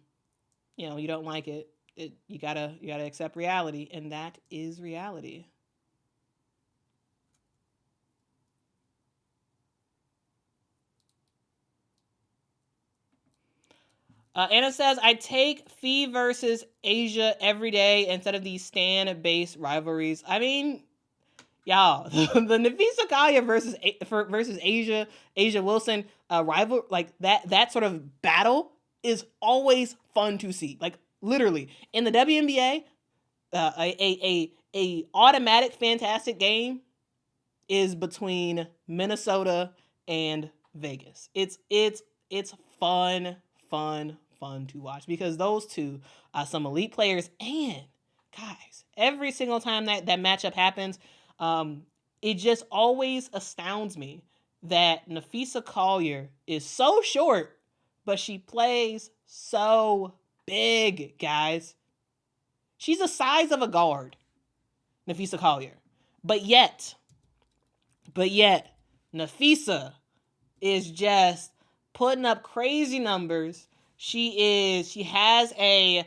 you don't like it. You gotta accept reality, and that is reality. Anna says, I take Fee versus Asia every day instead of these stand-based rivalries. I mean, y'all, the Nafisa Kalia versus Asia Wilson rival, like that sort of battle is always fun to see. Like literally in the WNBA, a automatic fantastic game is between Minnesota and Vegas. It's fun to watch because those two are some elite players. And guys, every single time that matchup happens, it just always astounds me that Nafisa Collier is so short, but she plays so big, guys. She's the size of a guard, Nafisa Collier. But yet, Nafisa is just putting up crazy numbers. She has a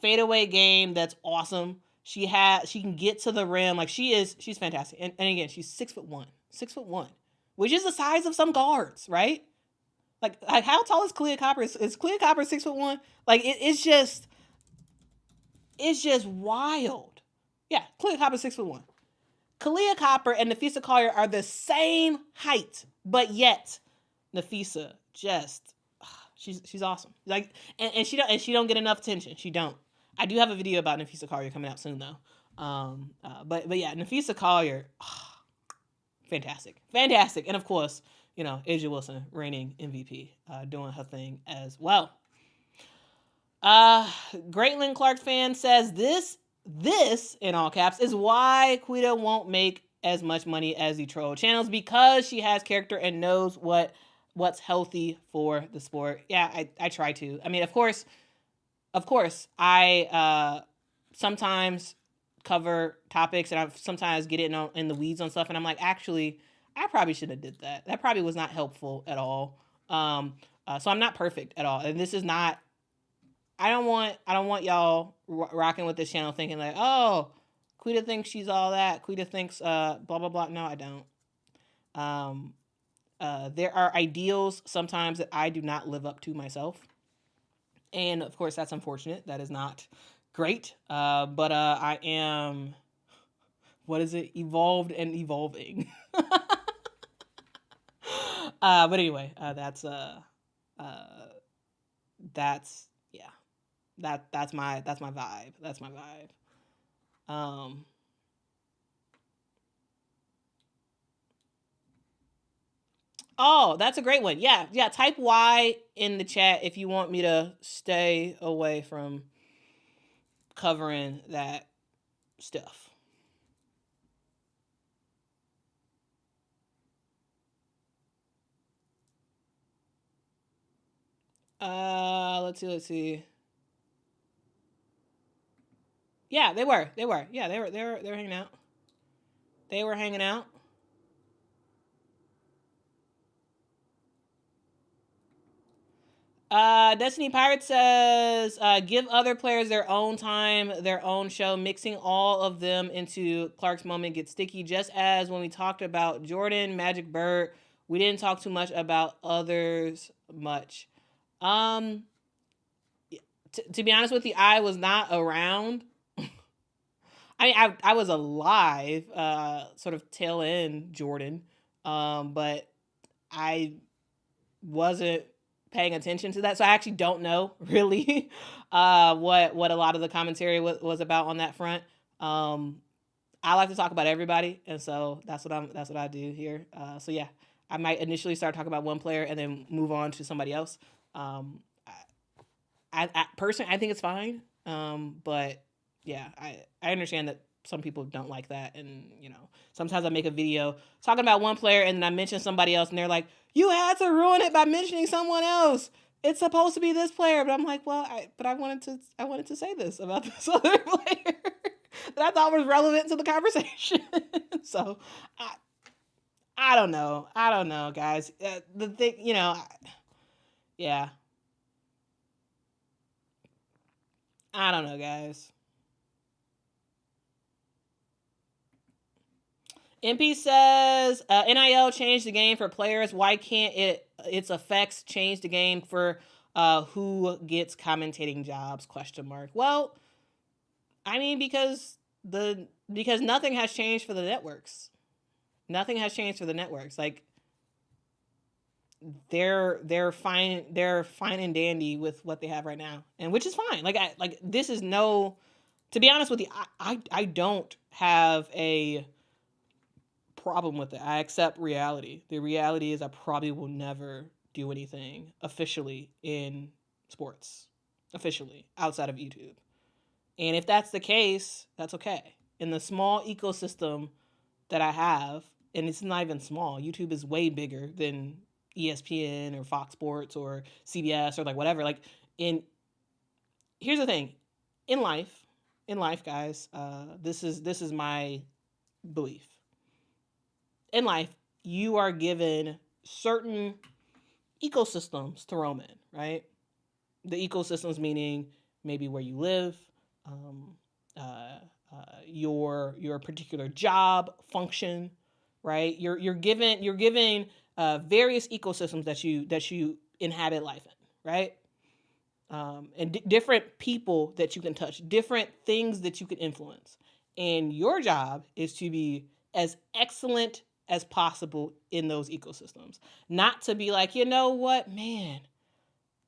fadeaway game that's awesome. She can get to the rim. Like she's fantastic. And again, she's 6'1", which is the size of some guards, right? Like how tall is Clea Copper? Is Clea Copper 6'1"? Like it's just wild. Yeah, Clea Copper 6'1". Kalia Copper and Nafisa Collier are the same height, but yet Nafisa just she's awesome. Like and she don't get enough attention. She don't. I do have a video about Nafisa Collier coming out soon though. But yeah, Nafisa Collier, fantastic, and of course, you know, Asia Wilson reigning MVP, doing her thing as well. Greatland Clark fan says this in all caps is why Quita won't make as much money as the troll channels, because she has character and knows what's healthy for the sport. Yeah, I try to. I mean, of course, I sometimes cover topics and I sometimes get in the weeds on stuff, and I'm like, actually, I probably should have did that. That probably was not helpful at all. So I'm not perfect at all, and this is not. I don't want y'all rocking with this channel thinking like, oh, Quita thinks she's all that. Quita thinks blah blah blah. No, I don't. There are ideals sometimes that I do not live up to myself, and of course that's unfortunate. That is not great. But I am. What is it? Evolved and evolving. But anyway, that's yeah. That's my vibe. That's my vibe. Oh, that's a great one. Yeah. Type Y in the chat if you want me to stay away from covering that stuff. Let's see. Yeah, they were. Yeah, they were hanging out. They were hanging out. Destiny Pirate says, give other players their own time, their own show. Mixing all of them into Clark's moment gets sticky. Just as when we talked about Jordan, Magic Bird, we didn't talk too much about others much. To be honest with you, I was not around. I was alive, sort of tail end Jordan, but I wasn't paying attention to that, so I actually don't know really what a lot of the commentary was about on that front. I like to talk about everybody, and so that's what I do here. So yeah, I might initially start talking about one player and then move on to somebody else. I personally, I think it's fine, but yeah, I understand that some people don't like that, and sometimes I make a video talking about one player and then I mention somebody else, and they're like, "You had to ruin it by mentioning someone else. It's supposed to be this player." But I'm like, well, I wanted to say this about this other player that I thought was relevant to the conversation. So I don't know, guys. The thing, yeah. I don't know, guys. MP says NIL changed the game for players. Why can't its effects change the game for who gets commentating jobs? ? Well, I mean, because nothing has changed for the networks. Nothing has changed for the networks. Like they're fine and dandy with what they have right now, and which is fine. Like this is no. To be honest with you, I don't have a problem with it. I accept reality. The reality is I probably will never do anything officially in sports, officially outside of YouTube. And if that's the case, that's okay. In the small ecosystem that I have, and it's not even small, YouTube is way bigger than ESPN or Fox Sports or CBS or like whatever. Like here's the thing, in life, guys, this is my belief. In life, you are given certain ecosystems to roam in, right? The ecosystems meaning maybe where you live, your particular job function, right? You're given various ecosystems that you inhabit life in, right? And different people that you can touch, different things that you can influence, and your job is to be as excellent as possible in those ecosystems. Not to be like, you know what, man,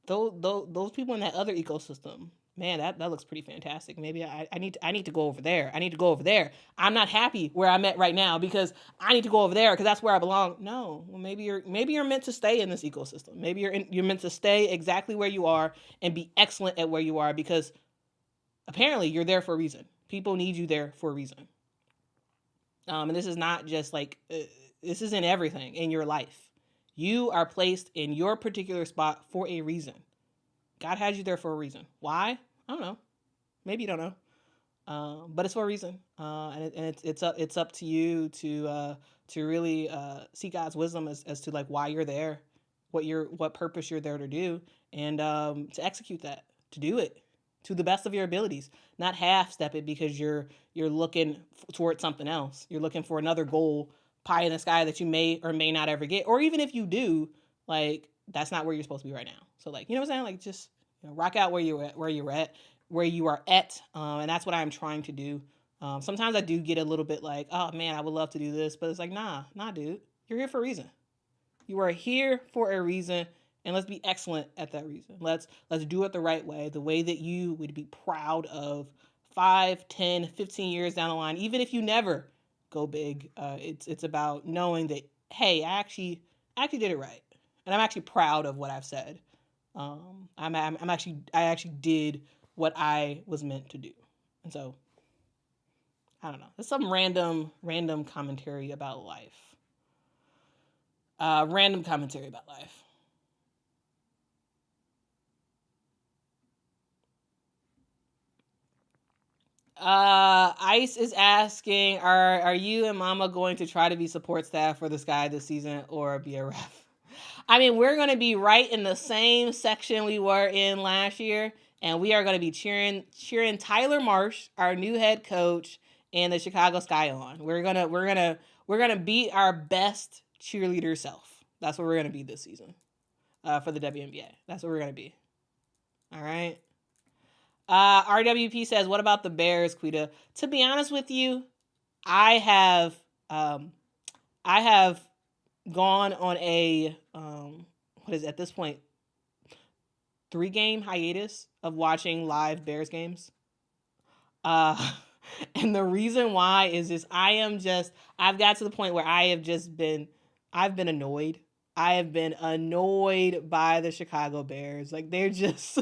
those people in that other ecosystem, man, that looks pretty fantastic. Maybe I need to go over there. I need to go over there. I'm not happy where I'm at right now because I need to go over there because that's where I belong. No, well, maybe you're meant to stay in this ecosystem. Maybe you're meant to stay exactly where you are and be excellent at where you are because apparently you're there for a reason. People need you there for a reason. And this is not just like this isn't everything in your life. You are placed in your particular spot for a reason. God has you there for a reason. Why? I don't know. Maybe you don't know. But it's for a reason. And it's up to you to really see God's wisdom as to like why you're there, what purpose you're there to do, and to execute that, to do it to the best of your abilities, not half step it because you're looking towards something else. You're looking for another goal, pie in the sky that you may or may not ever get, or even if you do, like that's not where you're supposed to be right now. So like, you know what I'm saying? Like just rock out where you are at, and that's what I'm trying to do. Sometimes I do get a little bit like, oh man, I would love to do this, but it's like, nah, dude, you're here for a reason. You are here for a reason, and let's be excellent at that reason. Let's do it the right way, the way that you would be proud of 5, 10, 15 years down the line, even if you never go big. It's about knowing that, hey, I actually did it right, and I'm actually proud of what I've said. I actually did what I was meant to do, and so I don't know. It's some random commentary about life. Random commentary about life. Ice is asking, are you and Mama going to try to be support staff for the Sky this season or be a ref? I mean, we're going to be right in the same section we were in last year, and we are going to be cheering Tyler Marsh, our new head coach, and the Chicago Sky on. We're gonna be our best cheerleader self. That's what we're gonna be this season, for the WNBA. That's what we're gonna be. All right. RWP says, "What about the Bears, Quita?" To be honest with you, I have gone on a what is it, at this point 3-game hiatus of watching live Bears games. And the reason why is just I've got to the point where I've been annoyed. I have been annoyed by the Chicago Bears. Like they're just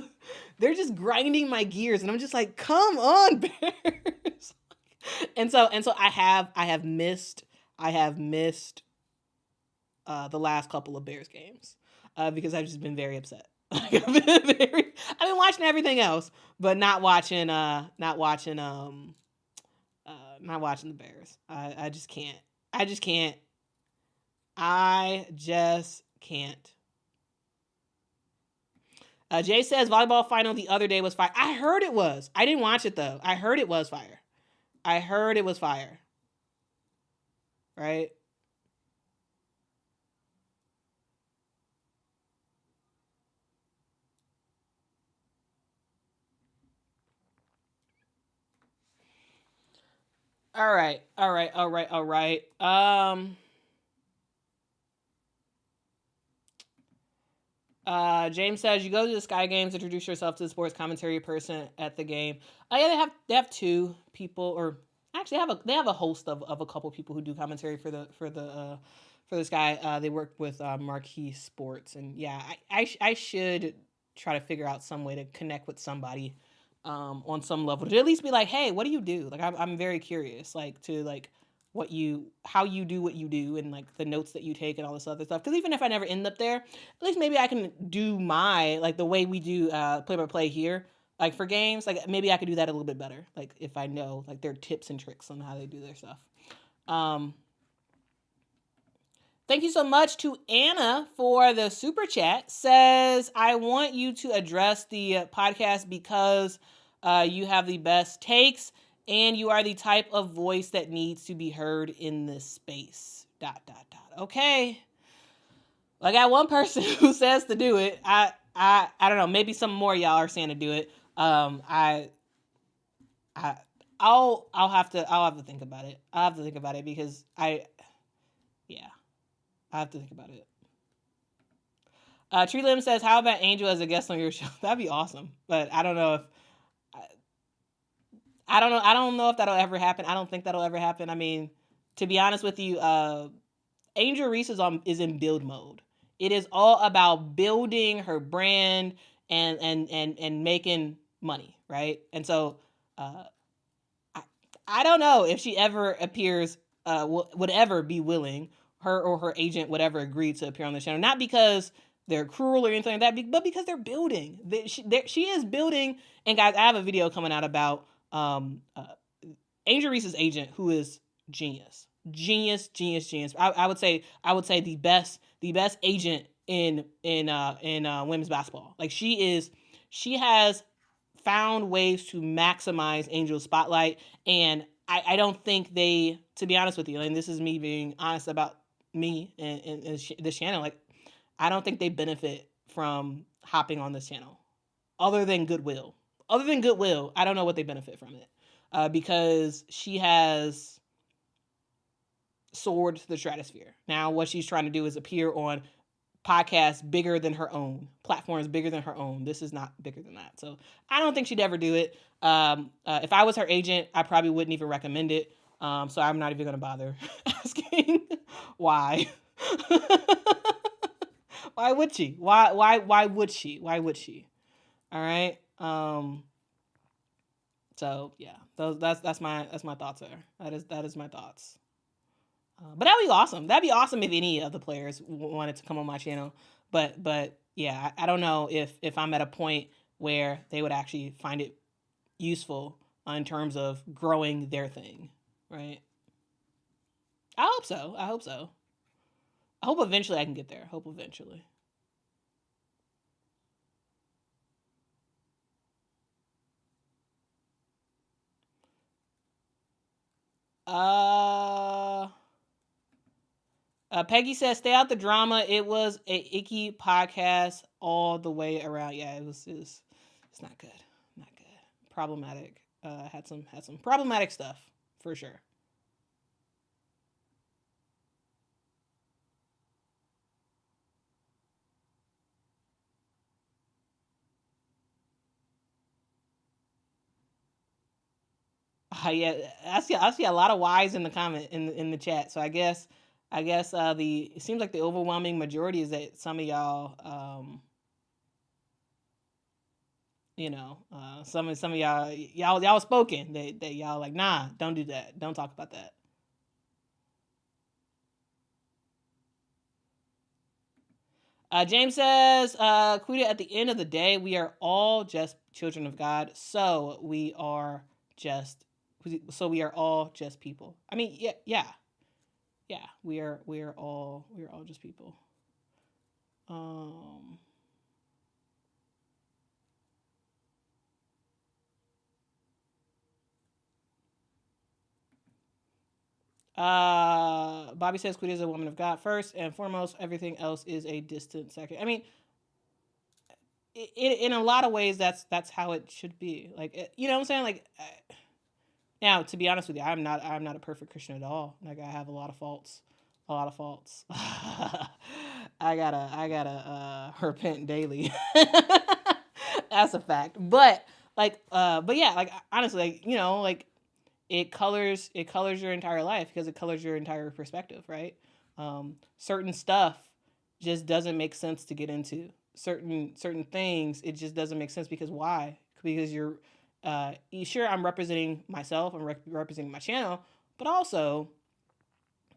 grinding my gears, and I'm just like, come on, Bears. and so I have missed the last couple of Bears games because I've just been very upset. I've been watching everything else, but not watching the Bears. I just can't. I just can't. Jay says volleyball final the other day was fire. I heard it was. I didn't watch it though. I heard it was fire. Right? All right. James says you go to the Sky Games, introduce yourself to the sports commentary person at the game. Yeah, they have 2 people, or actually they have a host of a couple people who do commentary for the Sky. They work with Marquee Sports, and yeah, I should try to figure out some way to connect with somebody on some level to at least be like, hey, what do you do? Like I'm very curious, like to like how you do what you do and like the notes that you take and all this other stuff. Because even if I never end up there, at least maybe I can do my like the way we do play-by-play here, like for games. Like maybe I could do that a little bit better. Like if I know like their tips and tricks on how they do their stuff. Thank you so much to Anna for the super chat. Says, I want you to address the podcast because you have the best takes and you are the type of voice that needs to be heard in this space. ... Okay. I got one person who says to do it. I don't know. Maybe some more y'all are saying to do it. I'll have to think about it. I'll have to think about it because I have to think about it. Tree Lim says, how about Angel as a guest on your show? That'd be awesome. But I don't know if I don't know. I don't know if that'll ever happen. I don't think that'll ever happen. I mean, to be honest with you, Angel Reese is in build mode. It is all about building her brand and making money, right? And so, uh, I, I don't know if she ever appears, would ever be willing, her or her agent would ever agree to appear on the channel. Not because they're cruel or anything like that, but because they're building. She is building. And guys, I have a video coming out about Angel Reese's agent, who is genius. Genius. I would say the best agent in women's basketball. Like she has found ways to maximize Angel's spotlight, and I don't think they, to be honest with you, and this is me being honest about me and this channel, like I don't think they benefit from hopping on this channel, other than goodwill. I don't know what they benefit from it, because she has soared to the stratosphere. Now, what she's trying to do is appear on podcasts bigger than her own, platforms bigger than her own. This is not bigger than that. So I don't think she'd ever do it. If I was her agent, I probably wouldn't even recommend it. So I'm not even going to bother asking why. Why would she? Why would she? All right. So yeah, that's my thoughts there. That is my thoughts. But that'd be awesome. That'd be awesome if any of the players wanted to come on my channel. But yeah, I don't know if I'm at a point where they would actually find it useful in terms of growing their thing, right? I hope so. I hope eventually I can get there. Peggy says, "Stay out the drama. It was a icky podcast all the way around." Yeah, it's not good. Problematic. Had some problematic stuff for sure. Yeah, I see a lot of Y's in the comment in the chat. So I guess it seems like the overwhelming majority is that some of y'all, some of y'all spoken that y'all like, nah, don't do that, don't talk about that. James says, Quita, at the end of the day, we are all just children of God, so we are all just people. I mean, yeah. We are all just people. Bobby says Quita is a woman of God first and foremost. Everything else is a distant second. I mean, in a lot of ways, that's how it should be. Like, you know what I'm saying? Like, now, to be honest with you, I'm not a perfect Christian at all. Like, I have a lot of faults. I gotta repent daily. That's a fact. But yeah, like honestly, like, like it colors your entire life because it colors your entire perspective, right? Certain stuff just doesn't make sense to get into. Certain things, it just doesn't make sense because why? Because you're sure, I'm representing myself, I'm representing my channel, but also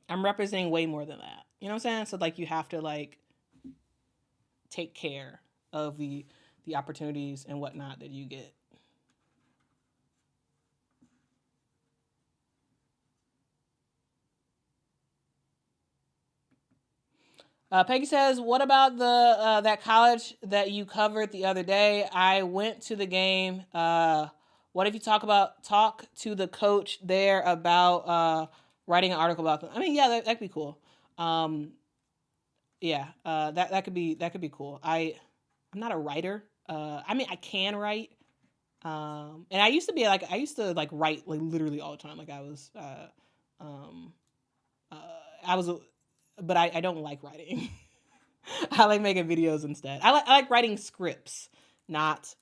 I'm representing way more than that. You know what I'm saying? So like you have to like take care of the opportunities and whatnot that you get. Peggy says, "What about the that college that you covered the other day? I went to the game. What if you talk to the coach there about writing an article about them? I mean, yeah, that could be cool. Yeah, that could be cool. I'm not a writer. I mean, I can write. And I used to write like literally all the time. Like I was, but I don't like writing. I like making videos instead. I like writing scripts, not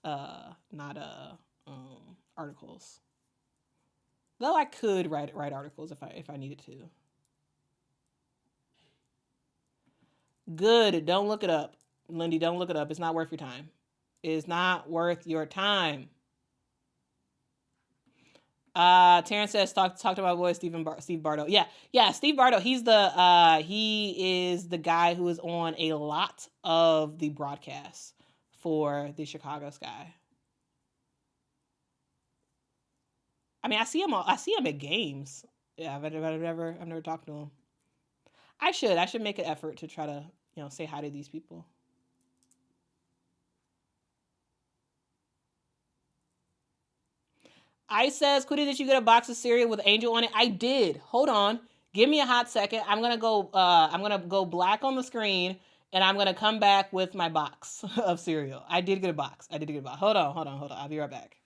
articles. Though I could write articles if I needed to. Good. Don't look it up. Lindy, don't look it up. It's not worth your time. It is not worth your time. Terrence says talked about boy Steve Bardo. Yeah, Steve Bardo. He is the guy who is on a lot of the broadcasts for the Chicago Sky. I mean, I see him at games. Yeah, I've never talked to him. I should make an effort to try to, say hi to these people. Ice says, Quita, did you get a box of cereal with Angel on it? I did. Hold on. Give me a hot second. I'm gonna go black on the screen, and I'm gonna come back with my box of cereal. I did get a box. Hold on. I'll be right back.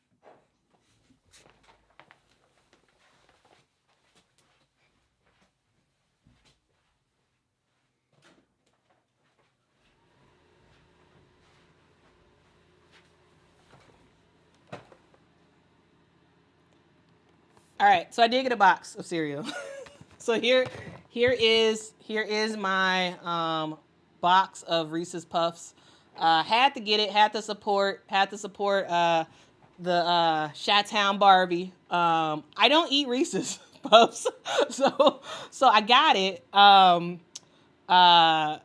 All right, so I did get a box of cereal. So here is my box of Reese's Puffs. Had to get it. Had to support the Chi-Town Barbie. I don't eat Reese's Puffs, so I got it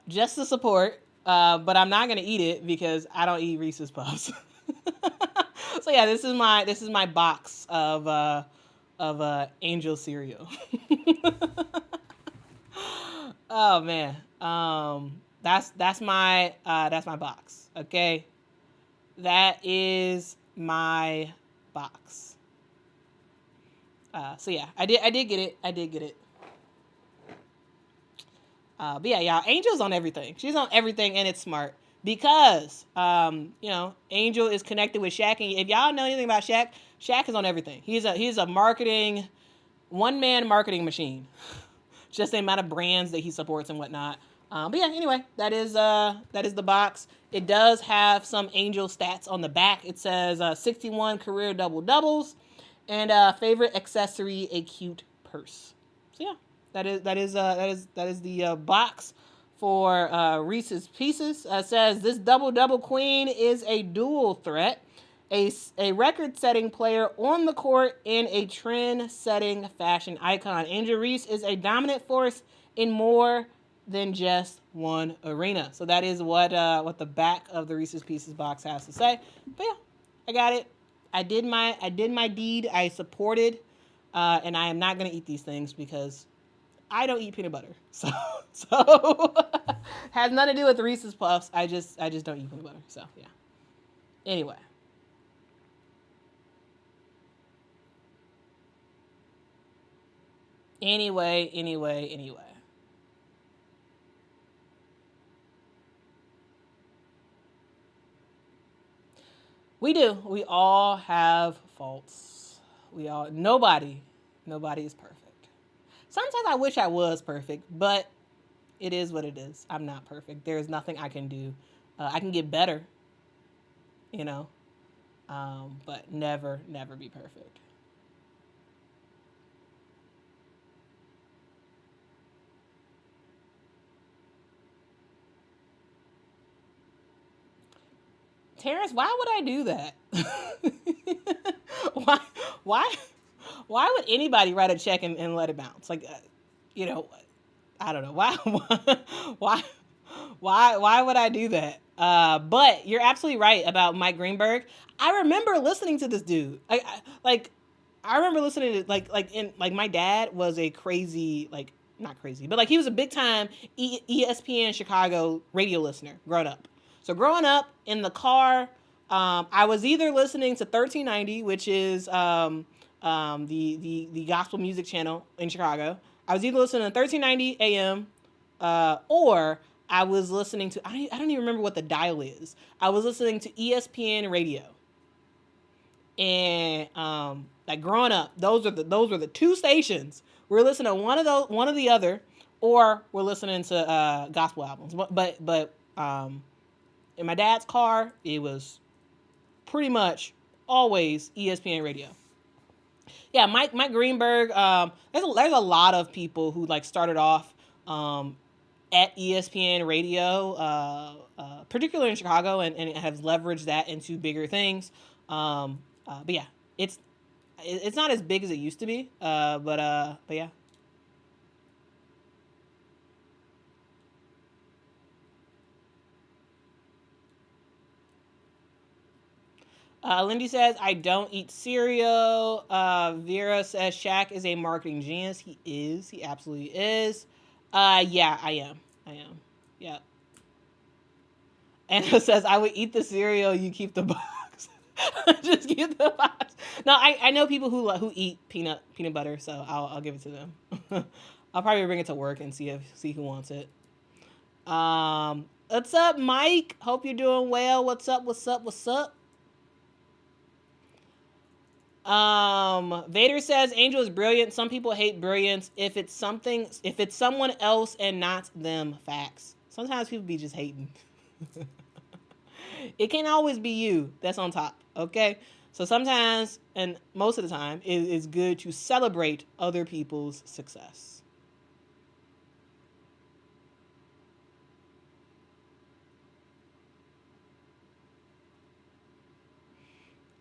just to support. But I'm not gonna eat it because I don't eat Reese's Puffs. So yeah, this is my box of Angel cereal. Oh man, that's my box. Okay, that is my box. So yeah, I did get it. But yeah, y'all, Angel's on everything. She's on everything, and it's smart because Angel is connected with Shaq. And if y'all know anything about Shaq, Shaq is on everything. He's a one-man marketing machine. Just the amount of brands that he supports and whatnot. But yeah, anyway, that is the box. It does have some Angel stats on the back. It says 61 career doubles, and favorite accessory, a cute purse. So yeah, that is the box for Reese's Pieces. Says this double queen is a dual threat. A record-setting player on the court and a trend-setting fashion icon. Angel Reese is a dominant force in more than just one arena. So that is what the back of the Reese's Pieces box has to say. But yeah, I got it. I did my deed. I supported, and I am not gonna eat these things because I don't eat peanut butter. So has nothing to do with the Reese's Puffs. I just don't eat peanut butter. So yeah. Anyway. Anyway. We do. We all have faults. Nobody is perfect. Sometimes I wish I was perfect, but it is what it is. I'm not perfect. There's nothing I can do. I can get better, but never be perfect. Terrence, why would I do that? Why would anybody write a check and let it bounce? Like, I don't know. Why would I do that? But you're absolutely right about Mike Greenberg. I remember listening to this dude. I remember listening to my dad was a crazy, not crazy, but he was a big time ESPN Chicago radio listener growing up. So growing up in the car, I was either listening to 1390, which is the gospel music channel in Chicago. I was either listening to 1390 AM, or I was listening to I don't even remember what the dial is. I was listening to ESPN radio. And growing up, those were the two stations. We're listening to one of the other, or we're listening to gospel albums. But in my dad's car, it was pretty much always ESPN radio. Yeah, Mike Greenberg. There's a lot of people who like started off at ESPN Radio, particularly in Chicago, and have leveraged that into bigger things. But yeah, it's not as big as it used to be. But yeah. Lindy says, I don't eat cereal. Vera says, Shaq is a marketing genius. He is. He absolutely is. Yeah, I am. I am. Yeah. Anna says, I would eat the cereal. You keep the box. Just keep the box. No, I know people who eat peanut butter, so I'll give it to them. I'll probably bring it to work and see who wants it. What's up, Mike? Hope you're doing well. What's up? What's up? What's up? Vader says Angel is brilliant. Some people hate brilliance. If it's someone else and not them, facts. Sometimes people be just hating. It can't always be you that's on top, okay? So sometimes, and most of the time, it's good to celebrate other people's success.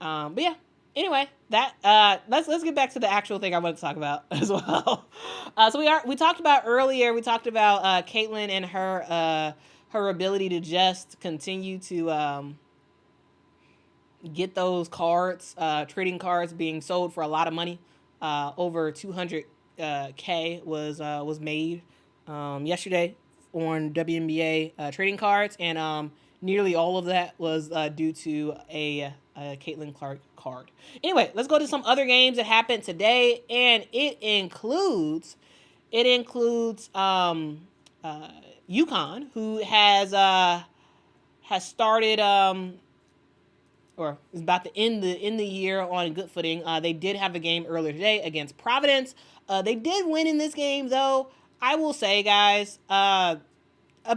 But yeah. Anyway, that let's get back to the actual thing I wanted to talk about as well. So we talked about earlier. We talked about Caitlin and her ability to just continue to get those cards, trading cards being sold for a lot of money. Over 200K was made yesterday on WNBA trading cards, and nearly all of that was due to a Caitlin Clark card. Anyway, let's go to some other games that happened today, and it includes UConn, who has started or is about to end the year on good footing. They did have a game earlier today against Providence. They did win in this game, though. I will say, guys, a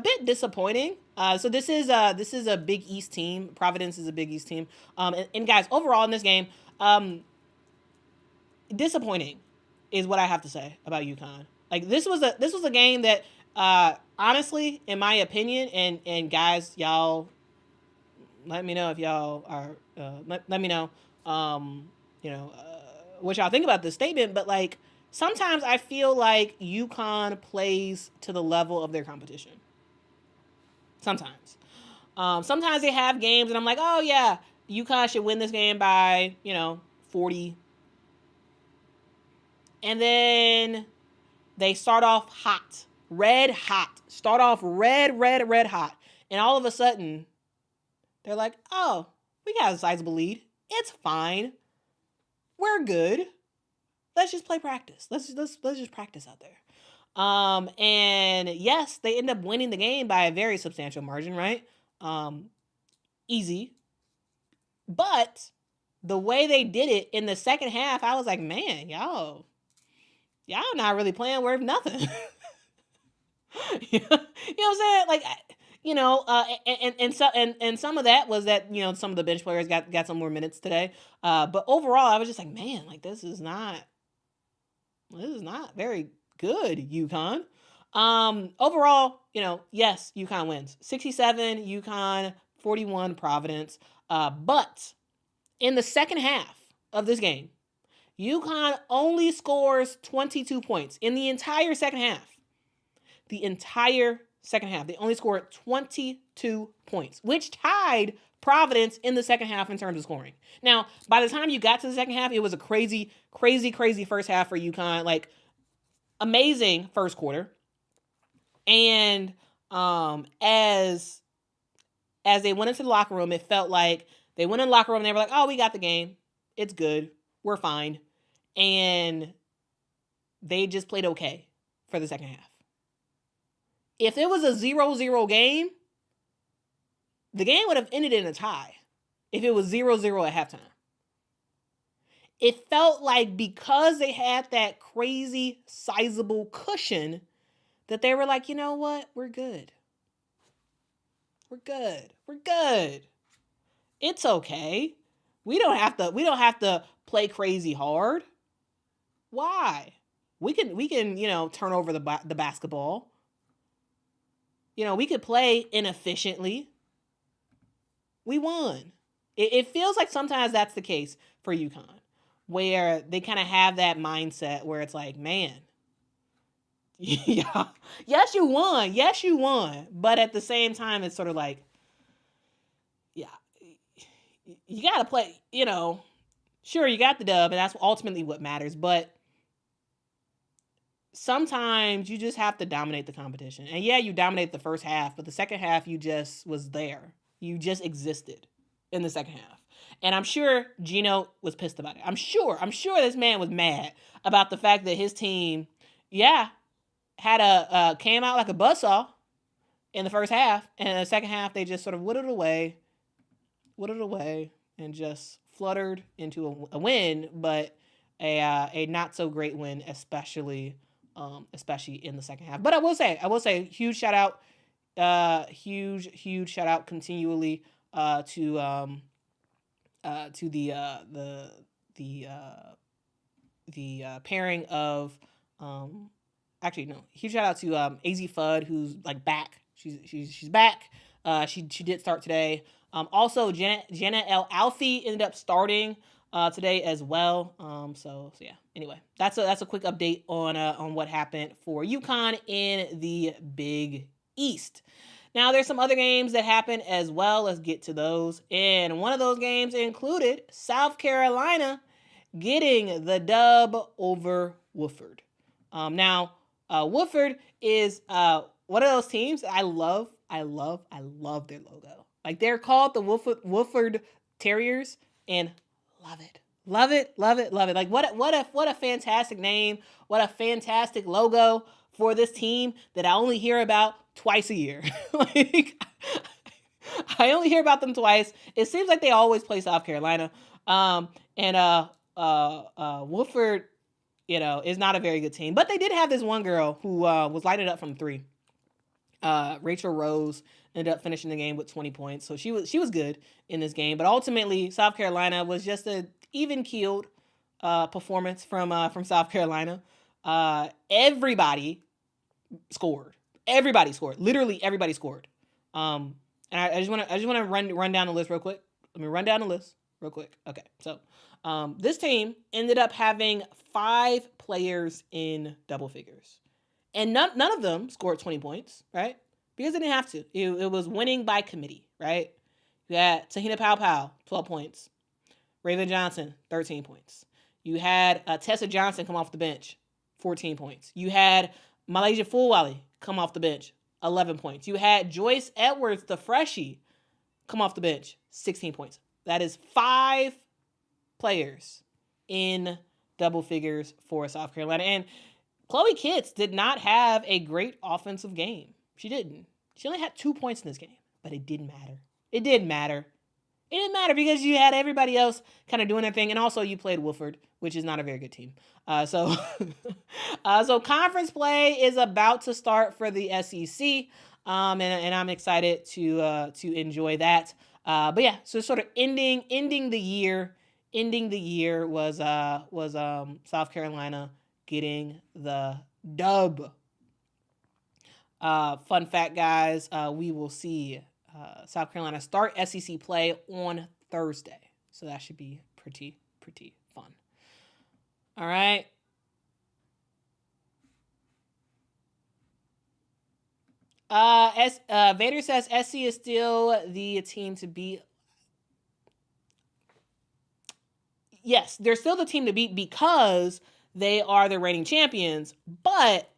bit disappointing. So this is a Big East team. Providence is a Big East team. And guys, overall in this game, disappointing is what I have to say about UConn. Like this was a game that honestly, in my opinion, and guys, y'all let me know if y'all are let me know what y'all think about this statement. But like sometimes I feel like UConn plays to the level of their competition. Sometimes. Sometimes they have games and I'm like, oh yeah, UConn should win this game by 40. And then they start off hot. Red hot. Start off red hot. And all of a sudden, they're like, oh, we got a sizable lead. It's fine. We're good. Let's just play practice. Let's just practice out there. And yes, they end up winning the game by a very substantial margin, right? Easy. But the way they did it in the second half, I was like, man, y'all not really playing worth nothing. You know what I'm saying? Like, and some of that was that some of the bench players got some more minutes today. But overall, I was just like, man, like this is not very good, UConn. Overall, yes, UConn wins 67. UConn 41. Providence. But in the second half of this game, UConn only scores 22 points in the entire second half. The entire second half. They only scored 22 points, which tied Providence in the second half in terms of scoring. Now, by the time you got to the second half, it was a crazy first half for UConn. Like, amazing first quarter. And as they went into the locker room, it felt like they went in the locker room and they were like, oh, we got the game. It's good. We're fine. And they just played okay for the second half. If it was a 0-0 game, the game would have ended in a tie if it was 0-0 at halftime. It felt like because they had that crazy sizable cushion that they were like, you know what? We're good. We're good. We're good. It's okay. We don't have to play crazy hard. Why? We can turn over the basketball. We could play inefficiently. We won. It feels like sometimes that's the case for UConn, where they kind of have that mindset where it's like, man, yeah, yes, you won. Yes, you won. But at the same time, it's sort of like, yeah, you got to play, sure, you got the dub, and that's ultimately what matters. But sometimes you just have to dominate the competition. And yeah, you dominated the first half, but the second half, you just was there. You just existed in the second half. And I'm sure Gino was pissed about it. I'm sure this man was mad about the fact that his team, had came out like a buzzsaw in the first half, and in the second half they just sort of whittled away, and just fluttered into a win, but a not so great win, especially in the second half. But I will say, huge shout out, huge shout out continually to the pairing of actually no, huge shout out to AZ Fudd, who's like back. She's back. She did start today. Also Jenna L. Alfie ended up starting today as well. So yeah. Anyway, that's a quick update on what happened for UConn in the Big East. Now there's some other games that happened as well. Let's get to those. And one of those games included South Carolina getting the dub over Wofford. Now Wofford is one of those teams I love their logo. Like, they're called the Wofford Terriers, and love it. Like, what a fantastic name. What a fantastic logo for this team that I only hear about twice a year. Like, I only hear about them twice. It seems like they always play South Carolina. And Wofford, is not a very good team. But they did have this one girl who was lighted up from three. Rachel Rose ended up finishing the game with 20 points. So she was good in this game. But ultimately, South Carolina was just an even-keeled performance from South Carolina. Everybody scored. Literally everybody scored. And I just want to run down the list real quick. Let me run down the list real quick. Okay, so this team ended up having 5 players in double figures. And none of them scored 20 points, right? Because they didn't have to. It was winning by committee, right? You had Tahina Powell, 12 points. Raven Johnson, 13 points. You had Tessa Johnson come off the bench, 14 points. You had Malaysia Fulwale come off the bench, 11 points. You had Joyce Edwards, the freshie, come off the bench, 16 points. That is 5 players in double figures for South Carolina. And Chloe Kitts did not have a great offensive game. She didn't. She only had 2 points in this game, but it didn't matter. It didn't matter because you had everybody else kind of doing their thing, and also you played Wofford, which is not a very good team. So conference play is about to start for the SEC, and I'm excited to enjoy that. But yeah, so sort of ending the year was South Carolina getting the dub. Fun fact, guys, we will see South Carolina start SEC play on Thursday. So that should be pretty fun. All right. Vader says SC is still the team to beat. Yes, they're still the team to beat because they are the reigning champions, but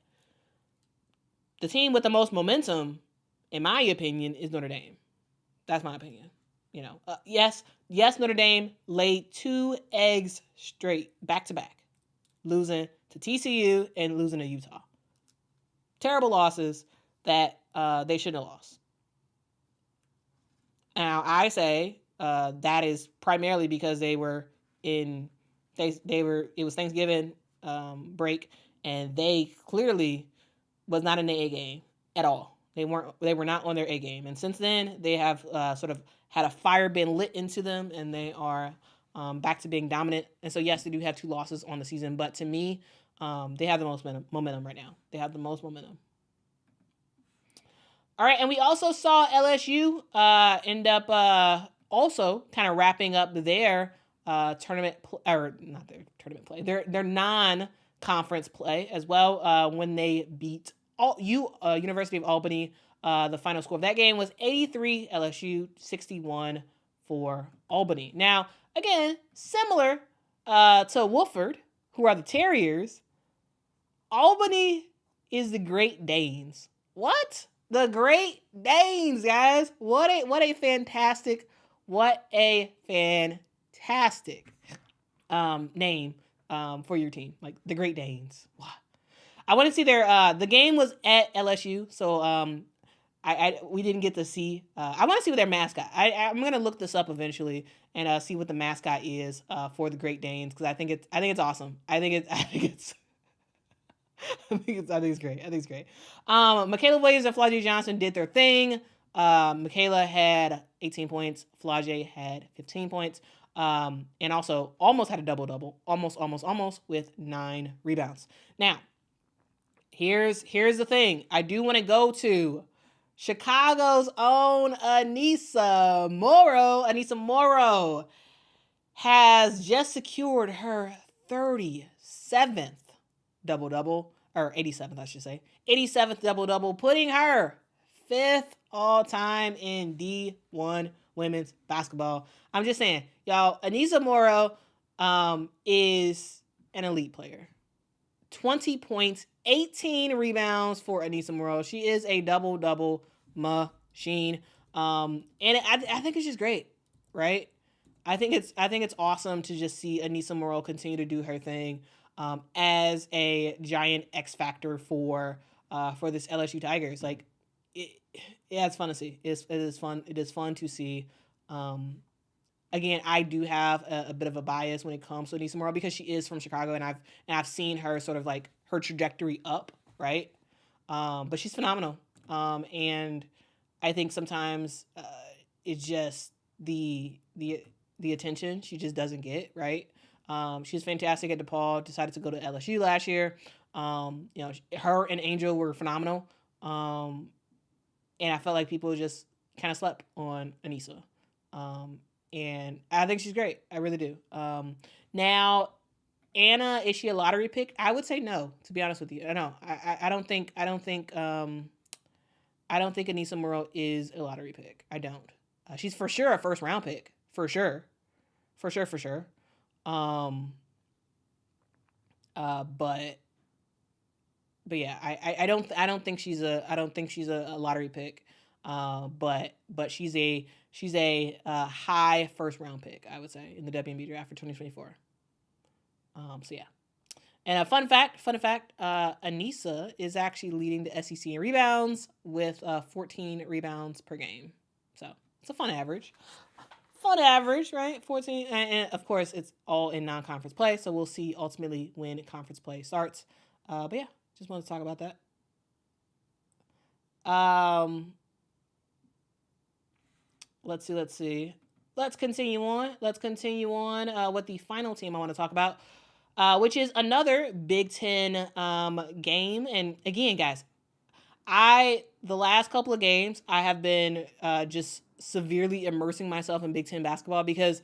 the team with the most momentum, in my opinion, is Notre Dame. That's my opinion. Yes, Notre Dame laid 2 eggs straight, back to back, losing to TCU and losing to Utah. Terrible losses that they shouldn't have lost. Now, I say that is primarily because it was Thanksgiving break, and they clearly was not in the A game at all. They were not on their A game. And since then, they have sort of had a fire been lit into them, and they are back to being dominant. And so, yes, they do have 2 losses on the season. But to me, they have the most momentum right now. They have the most momentum. All right, and we also saw LSU end up also kind of wrapping up their tournament or not their tournament play, their non-conference play as well when they beat University of Albany. The final score of that game was 83 LSU, 61 for Albany. Now, again, similar to Wofford, who are the Terriers, Albany is the Great Danes. What? The Great Danes, guys. What a fantastic name for your team. Like the Great Danes. Wow. I want to see their the game was at LSU, so we didn't get to see. I want to see what their mascot. I'm gonna look this up eventually and see what the mascot is for the Great Danes because I think it's awesome. I think it's great. I think it's great. Michaela Williams and Flau'jae Johnson did their thing. Michaela had 18 points. Flau'jae had 15 points. And also almost had a double-double. Almost with 9 rebounds. Now, here's the thing. I do want to go to Chicago's own Aneesah Morrow. Aneesah Morrow has just secured her 37th double-double, or 87th, I should say. 87th double-double, putting her 5th all-time in D1 women's basketball. I'm just saying, y'all, Aneesah Morrow is an elite player. 20 points, 18 rebounds for Aneesah Morrow. She is a double-double machine. And I think it's just great, right? I think it's awesome to just see Aneesah Morrow continue to do her thing. As a giant X factor for this LSU Tigers. Like, it's fun to see. It is fun. It is fun to see. Again, I do have a bit of a bias when it comes to Aneesah Morrow because she is from Chicago, and I've seen her sort of like her trajectory up, right? But she's phenomenal. And I think sometimes it's just the attention she just doesn't get, right? She's fantastic at DePaul, decided to go to LSU last year. Her and Angel were phenomenal. And I felt like people just kind of slept on Aneesah. And I think she's great. I really do. Now, Anna, is she a lottery pick? I would say no, to be honest with you. I don't think Aneesah Morrow is a lottery pick. I don't. She's for sure a first round pick. For sure. But yeah, I don't think she's a lottery pick. But she's a high first round pick, I would say, in the WNBA draft for 2024. So yeah. And a fun fact, Aneesah is actually leading the SEC in rebounds with 14 rebounds per game. So it's a fun average, right? 14, and of course it's all in non-conference play, so we'll see ultimately when conference play starts. But yeah, just wanted to talk about that. Let's see. Let's continue on with the final team I want to talk about, which is another Big Ten game. And again, guys, the last couple of games I have been just severely immersing myself in Big Ten basketball because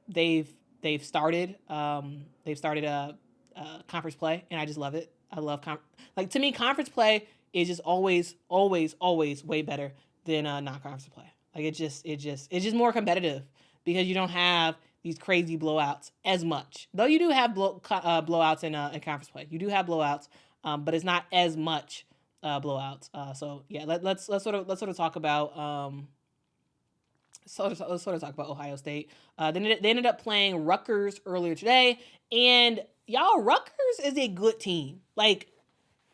they've started conference play, and I just love it. I love to me, conference play is just always way better than non-conference play. Like it's just more competitive because you don't have these crazy blowouts as much. Though you do have blowouts in conference play. You do have blowouts, but it's not as much blowouts. So yeah, let's sort of talk about let's sort of talk about Ohio State. They ended up playing Rutgers earlier today, and y'all, Rutgers is a good team. Like,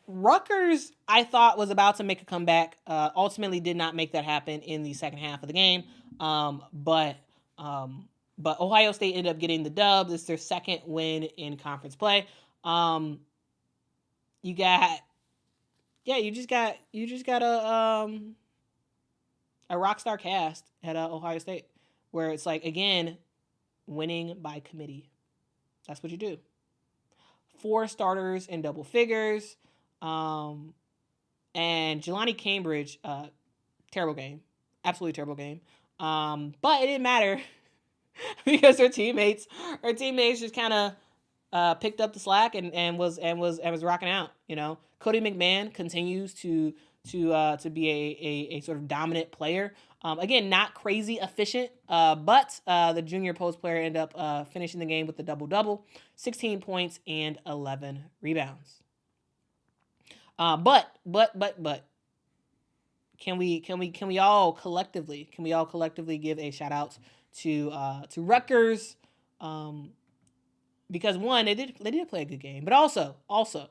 Rutgers, I thought, was about to make a comeback. Ultimately did not make that happen in the second half of the game. But Ohio State ended up getting the dub. This is their second win in conference play. You just got a rock star cast at Ohio State, where it's like, again, winning by committee. That's what you do. 4 starters in double figures. And Jelani Cambridge, terrible game. Absolutely terrible game. But it didn't matter because her teammates just kind of picked up the slack and was rocking out. Cody McMahon continues to be a sort of dominant player. Again, not crazy efficient, but the junior post player ended up finishing the game with the double-double, 16 points and 11 rebounds. But can we all collectively give a shout out to Rutgers, because one, they did play a good game, but also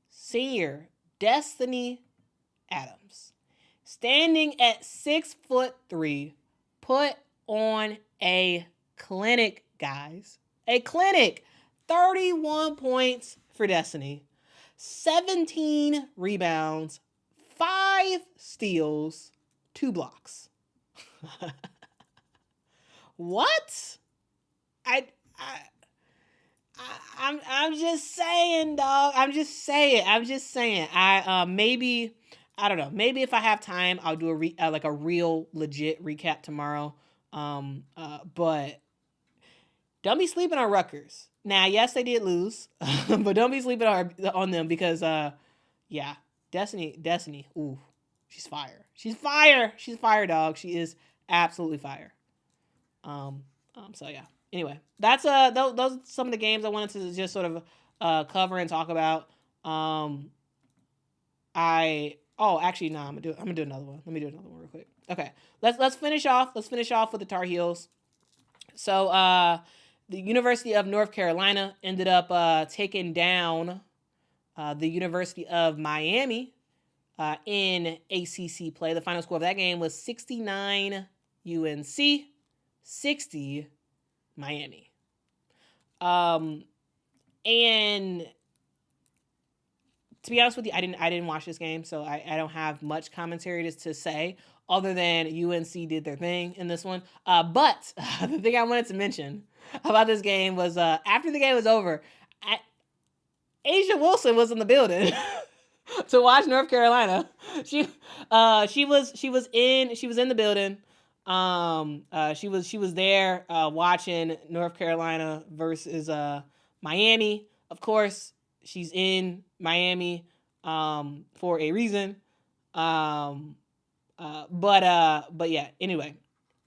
senior Destiny Adams, standing at 6'3", put on a clinic, guys. A clinic. 31 points for Destiny. 17 rebounds, 5 steals, 2 blocks. What? I'm just saying, dog. I'm just saying. I don't know. Maybe if I have time, I'll do a real legit recap tomorrow. But don't be sleeping on Rutgers. Now, yes, they did lose, but don't be sleeping on them because, yeah, Destiny. Ooh, she's fire. She's fire, dog. She is absolutely fire. So yeah. Anyway, that's those are some of the games I wanted to just sort of cover and talk about. I'm gonna do another one. Let me do another one real quick. Okay, let's finish off with the Tar Heels. So the University of North Carolina ended up taking down the University of Miami in ACC play. The final score of that game was 69 UNC, 60 Miami. And to be honest with you, I didn't watch this game, so I don't have much commentary to say other than UNC did their thing in this one. But the thing I wanted to mention about this game was after the game was over, Asia Wilson was in the building to watch North Carolina. She was in the building. She was there watching North Carolina versus Miami. Of course, she's in Miami for a reason. But yeah. Anyway,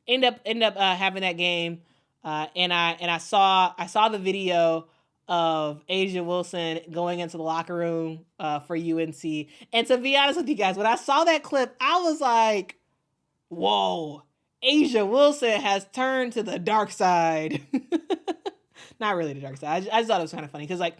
end up having that game, and I saw the video of Asia Wilson going into the locker room for UNC. And to be honest with you guys, when I saw that clip, I was like, whoa. Asia Wilson has turned to the dark side. Not really the dark side. I just thought it was kind of funny because, like,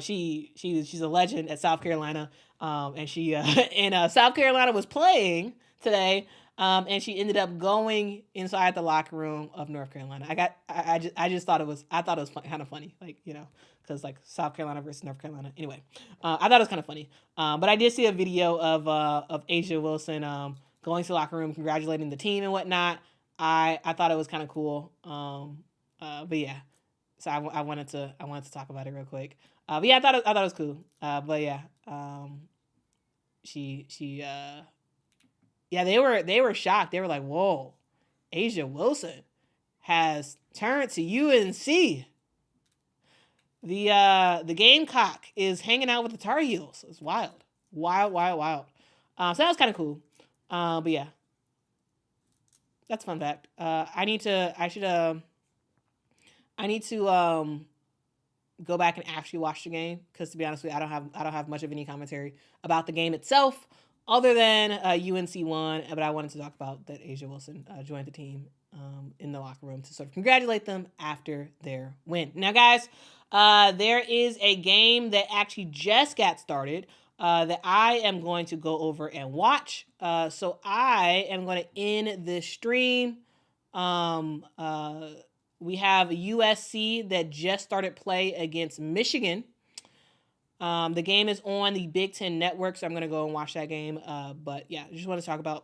she's a legend at South Carolina, and she and South Carolina was playing today, and she ended up going inside the locker room of North Carolina. I just thought it was kind of funny, like, because like South Carolina versus North Carolina. Anyway, I thought it was kind of funny, but I did see a video of Asia Wilson going to the locker room, congratulating the team and whatnot. I thought it was kind of cool. But yeah, so I wanted to talk about it real quick. But yeah, I thought it was cool. But yeah, yeah, they were shocked. They were like, whoa, Asia Wilson has turned to UNC. The Gamecock is hanging out with the Tar Heels. It's wild. So that was kind of cool. But yeah, that's a fun fact. I need to go back and actually watch the game, because to be honest with you, I don't have much of any commentary about the game itself other than UNC won. But I wanted to talk about that Asia Wilson joined the team in the locker room to sort of congratulate them after their win. Now, guys, there is a game that actually just got started that I am going to go over and watch. So I am going to end this stream. We have USC that just started play against Michigan. The game is on the Big Ten Network, so I'm going to go and watch that game. But yeah, just wanted to talk about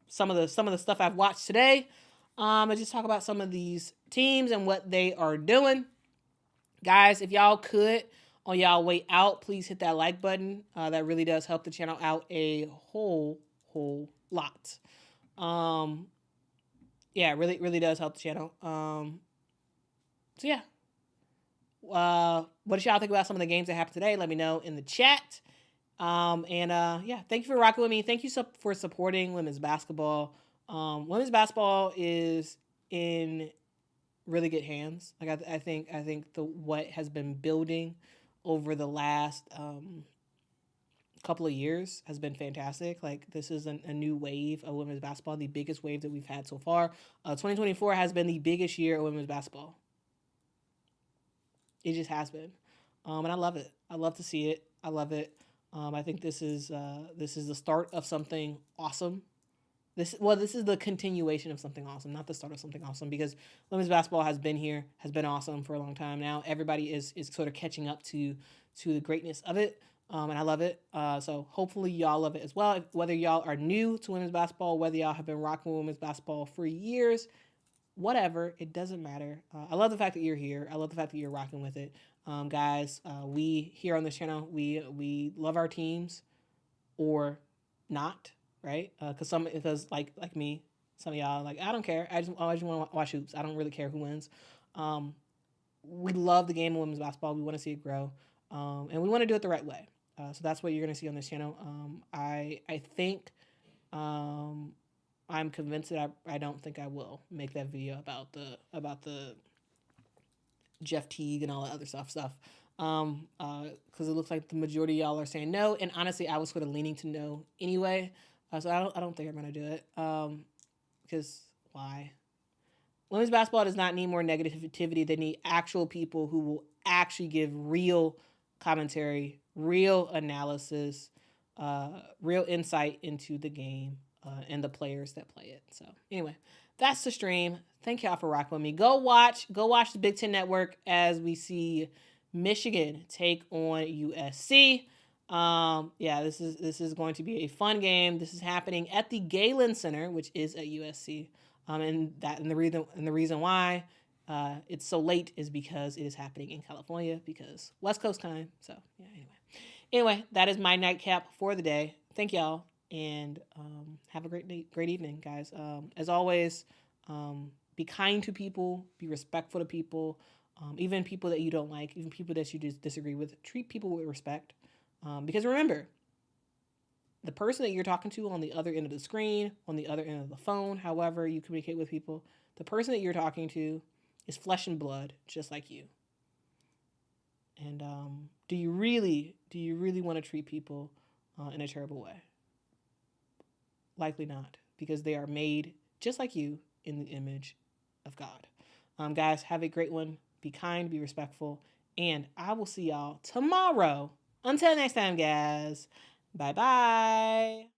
some of the stuff I've watched today. and just talk about some of these teams and what they are doing. Guys, if y'all could, on y'all way out, please hit that like button. That really does help the channel out a whole lot. Yeah, really does help the channel. So yeah. What did y'all think about some of the games that happened today? Let me know in the chat. Yeah, thank you for rocking with me. Thank you for supporting women's basketball. Women's basketball is in really good hands. Like I think what has been building over the last couple of years has been fantastic. Like this is a new wave of women's basketball, the biggest wave that we've had so far. 2024 has been the biggest year of women's basketball. It just has been, and I love it. I love to see it. I love it. I think this is the start of something awesome. This is the continuation of something awesome, not the start of something awesome, because women's basketball has been awesome for a long time now. Everybody is sort of catching up to the greatness of it, and I love it. So hopefully y'all love it as well. Whether y'all are new to women's basketball, whether y'all have been rocking women's basketball for years, whatever, it doesn't matter. I love the fact that you're here. I love the fact that you're rocking with it. Guys, we here on this channel, we love our teams or not, right? Because like me, some of y'all like, I don't care. I just want to watch hoops. I don't really care who wins. We love the game of women's basketball. We want to see it grow, and we want to do it the right way. So that's what you're going to see on this channel. I think I'm convinced that I don't think I will make that video about the Jeff Teague and all that other stuff. Because it looks like the majority of y'all are saying no, and honestly, I was sort of leaning to no anyway. So I don't think I'm gonna do it. Because why? Women's basketball does not need more negativity. They need actual people who will actually give real commentary, real analysis, real insight into the game. And the players that play it. So anyway, that's the stream. Thank y'all for rocking with me. Go watch the Big Ten Network as we see Michigan take on USC. Yeah, this is going to be a fun game. This is happening at the Galen Center, which is at USC. And the reason why it's so late is because it is happening in California, because West Coast time. So yeah, anyway, that is my nightcap for the day. Thank y'all. And have a great evening, guys. As always, be kind to people, be respectful to people, even people that you don't like, even people that you just disagree with. Treat people with respect, because remember, the person that you're talking to on the other end of the screen, on the other end of the phone, however you communicate with people, the person that you're talking to is flesh and blood, just like you. And do you really want to treat people in a terrible way? Likely not, because they are made just like you in the image of God. Guys, have a great one. Be kind, be respectful, and I will see y'all tomorrow. Until next time, guys. Bye-bye.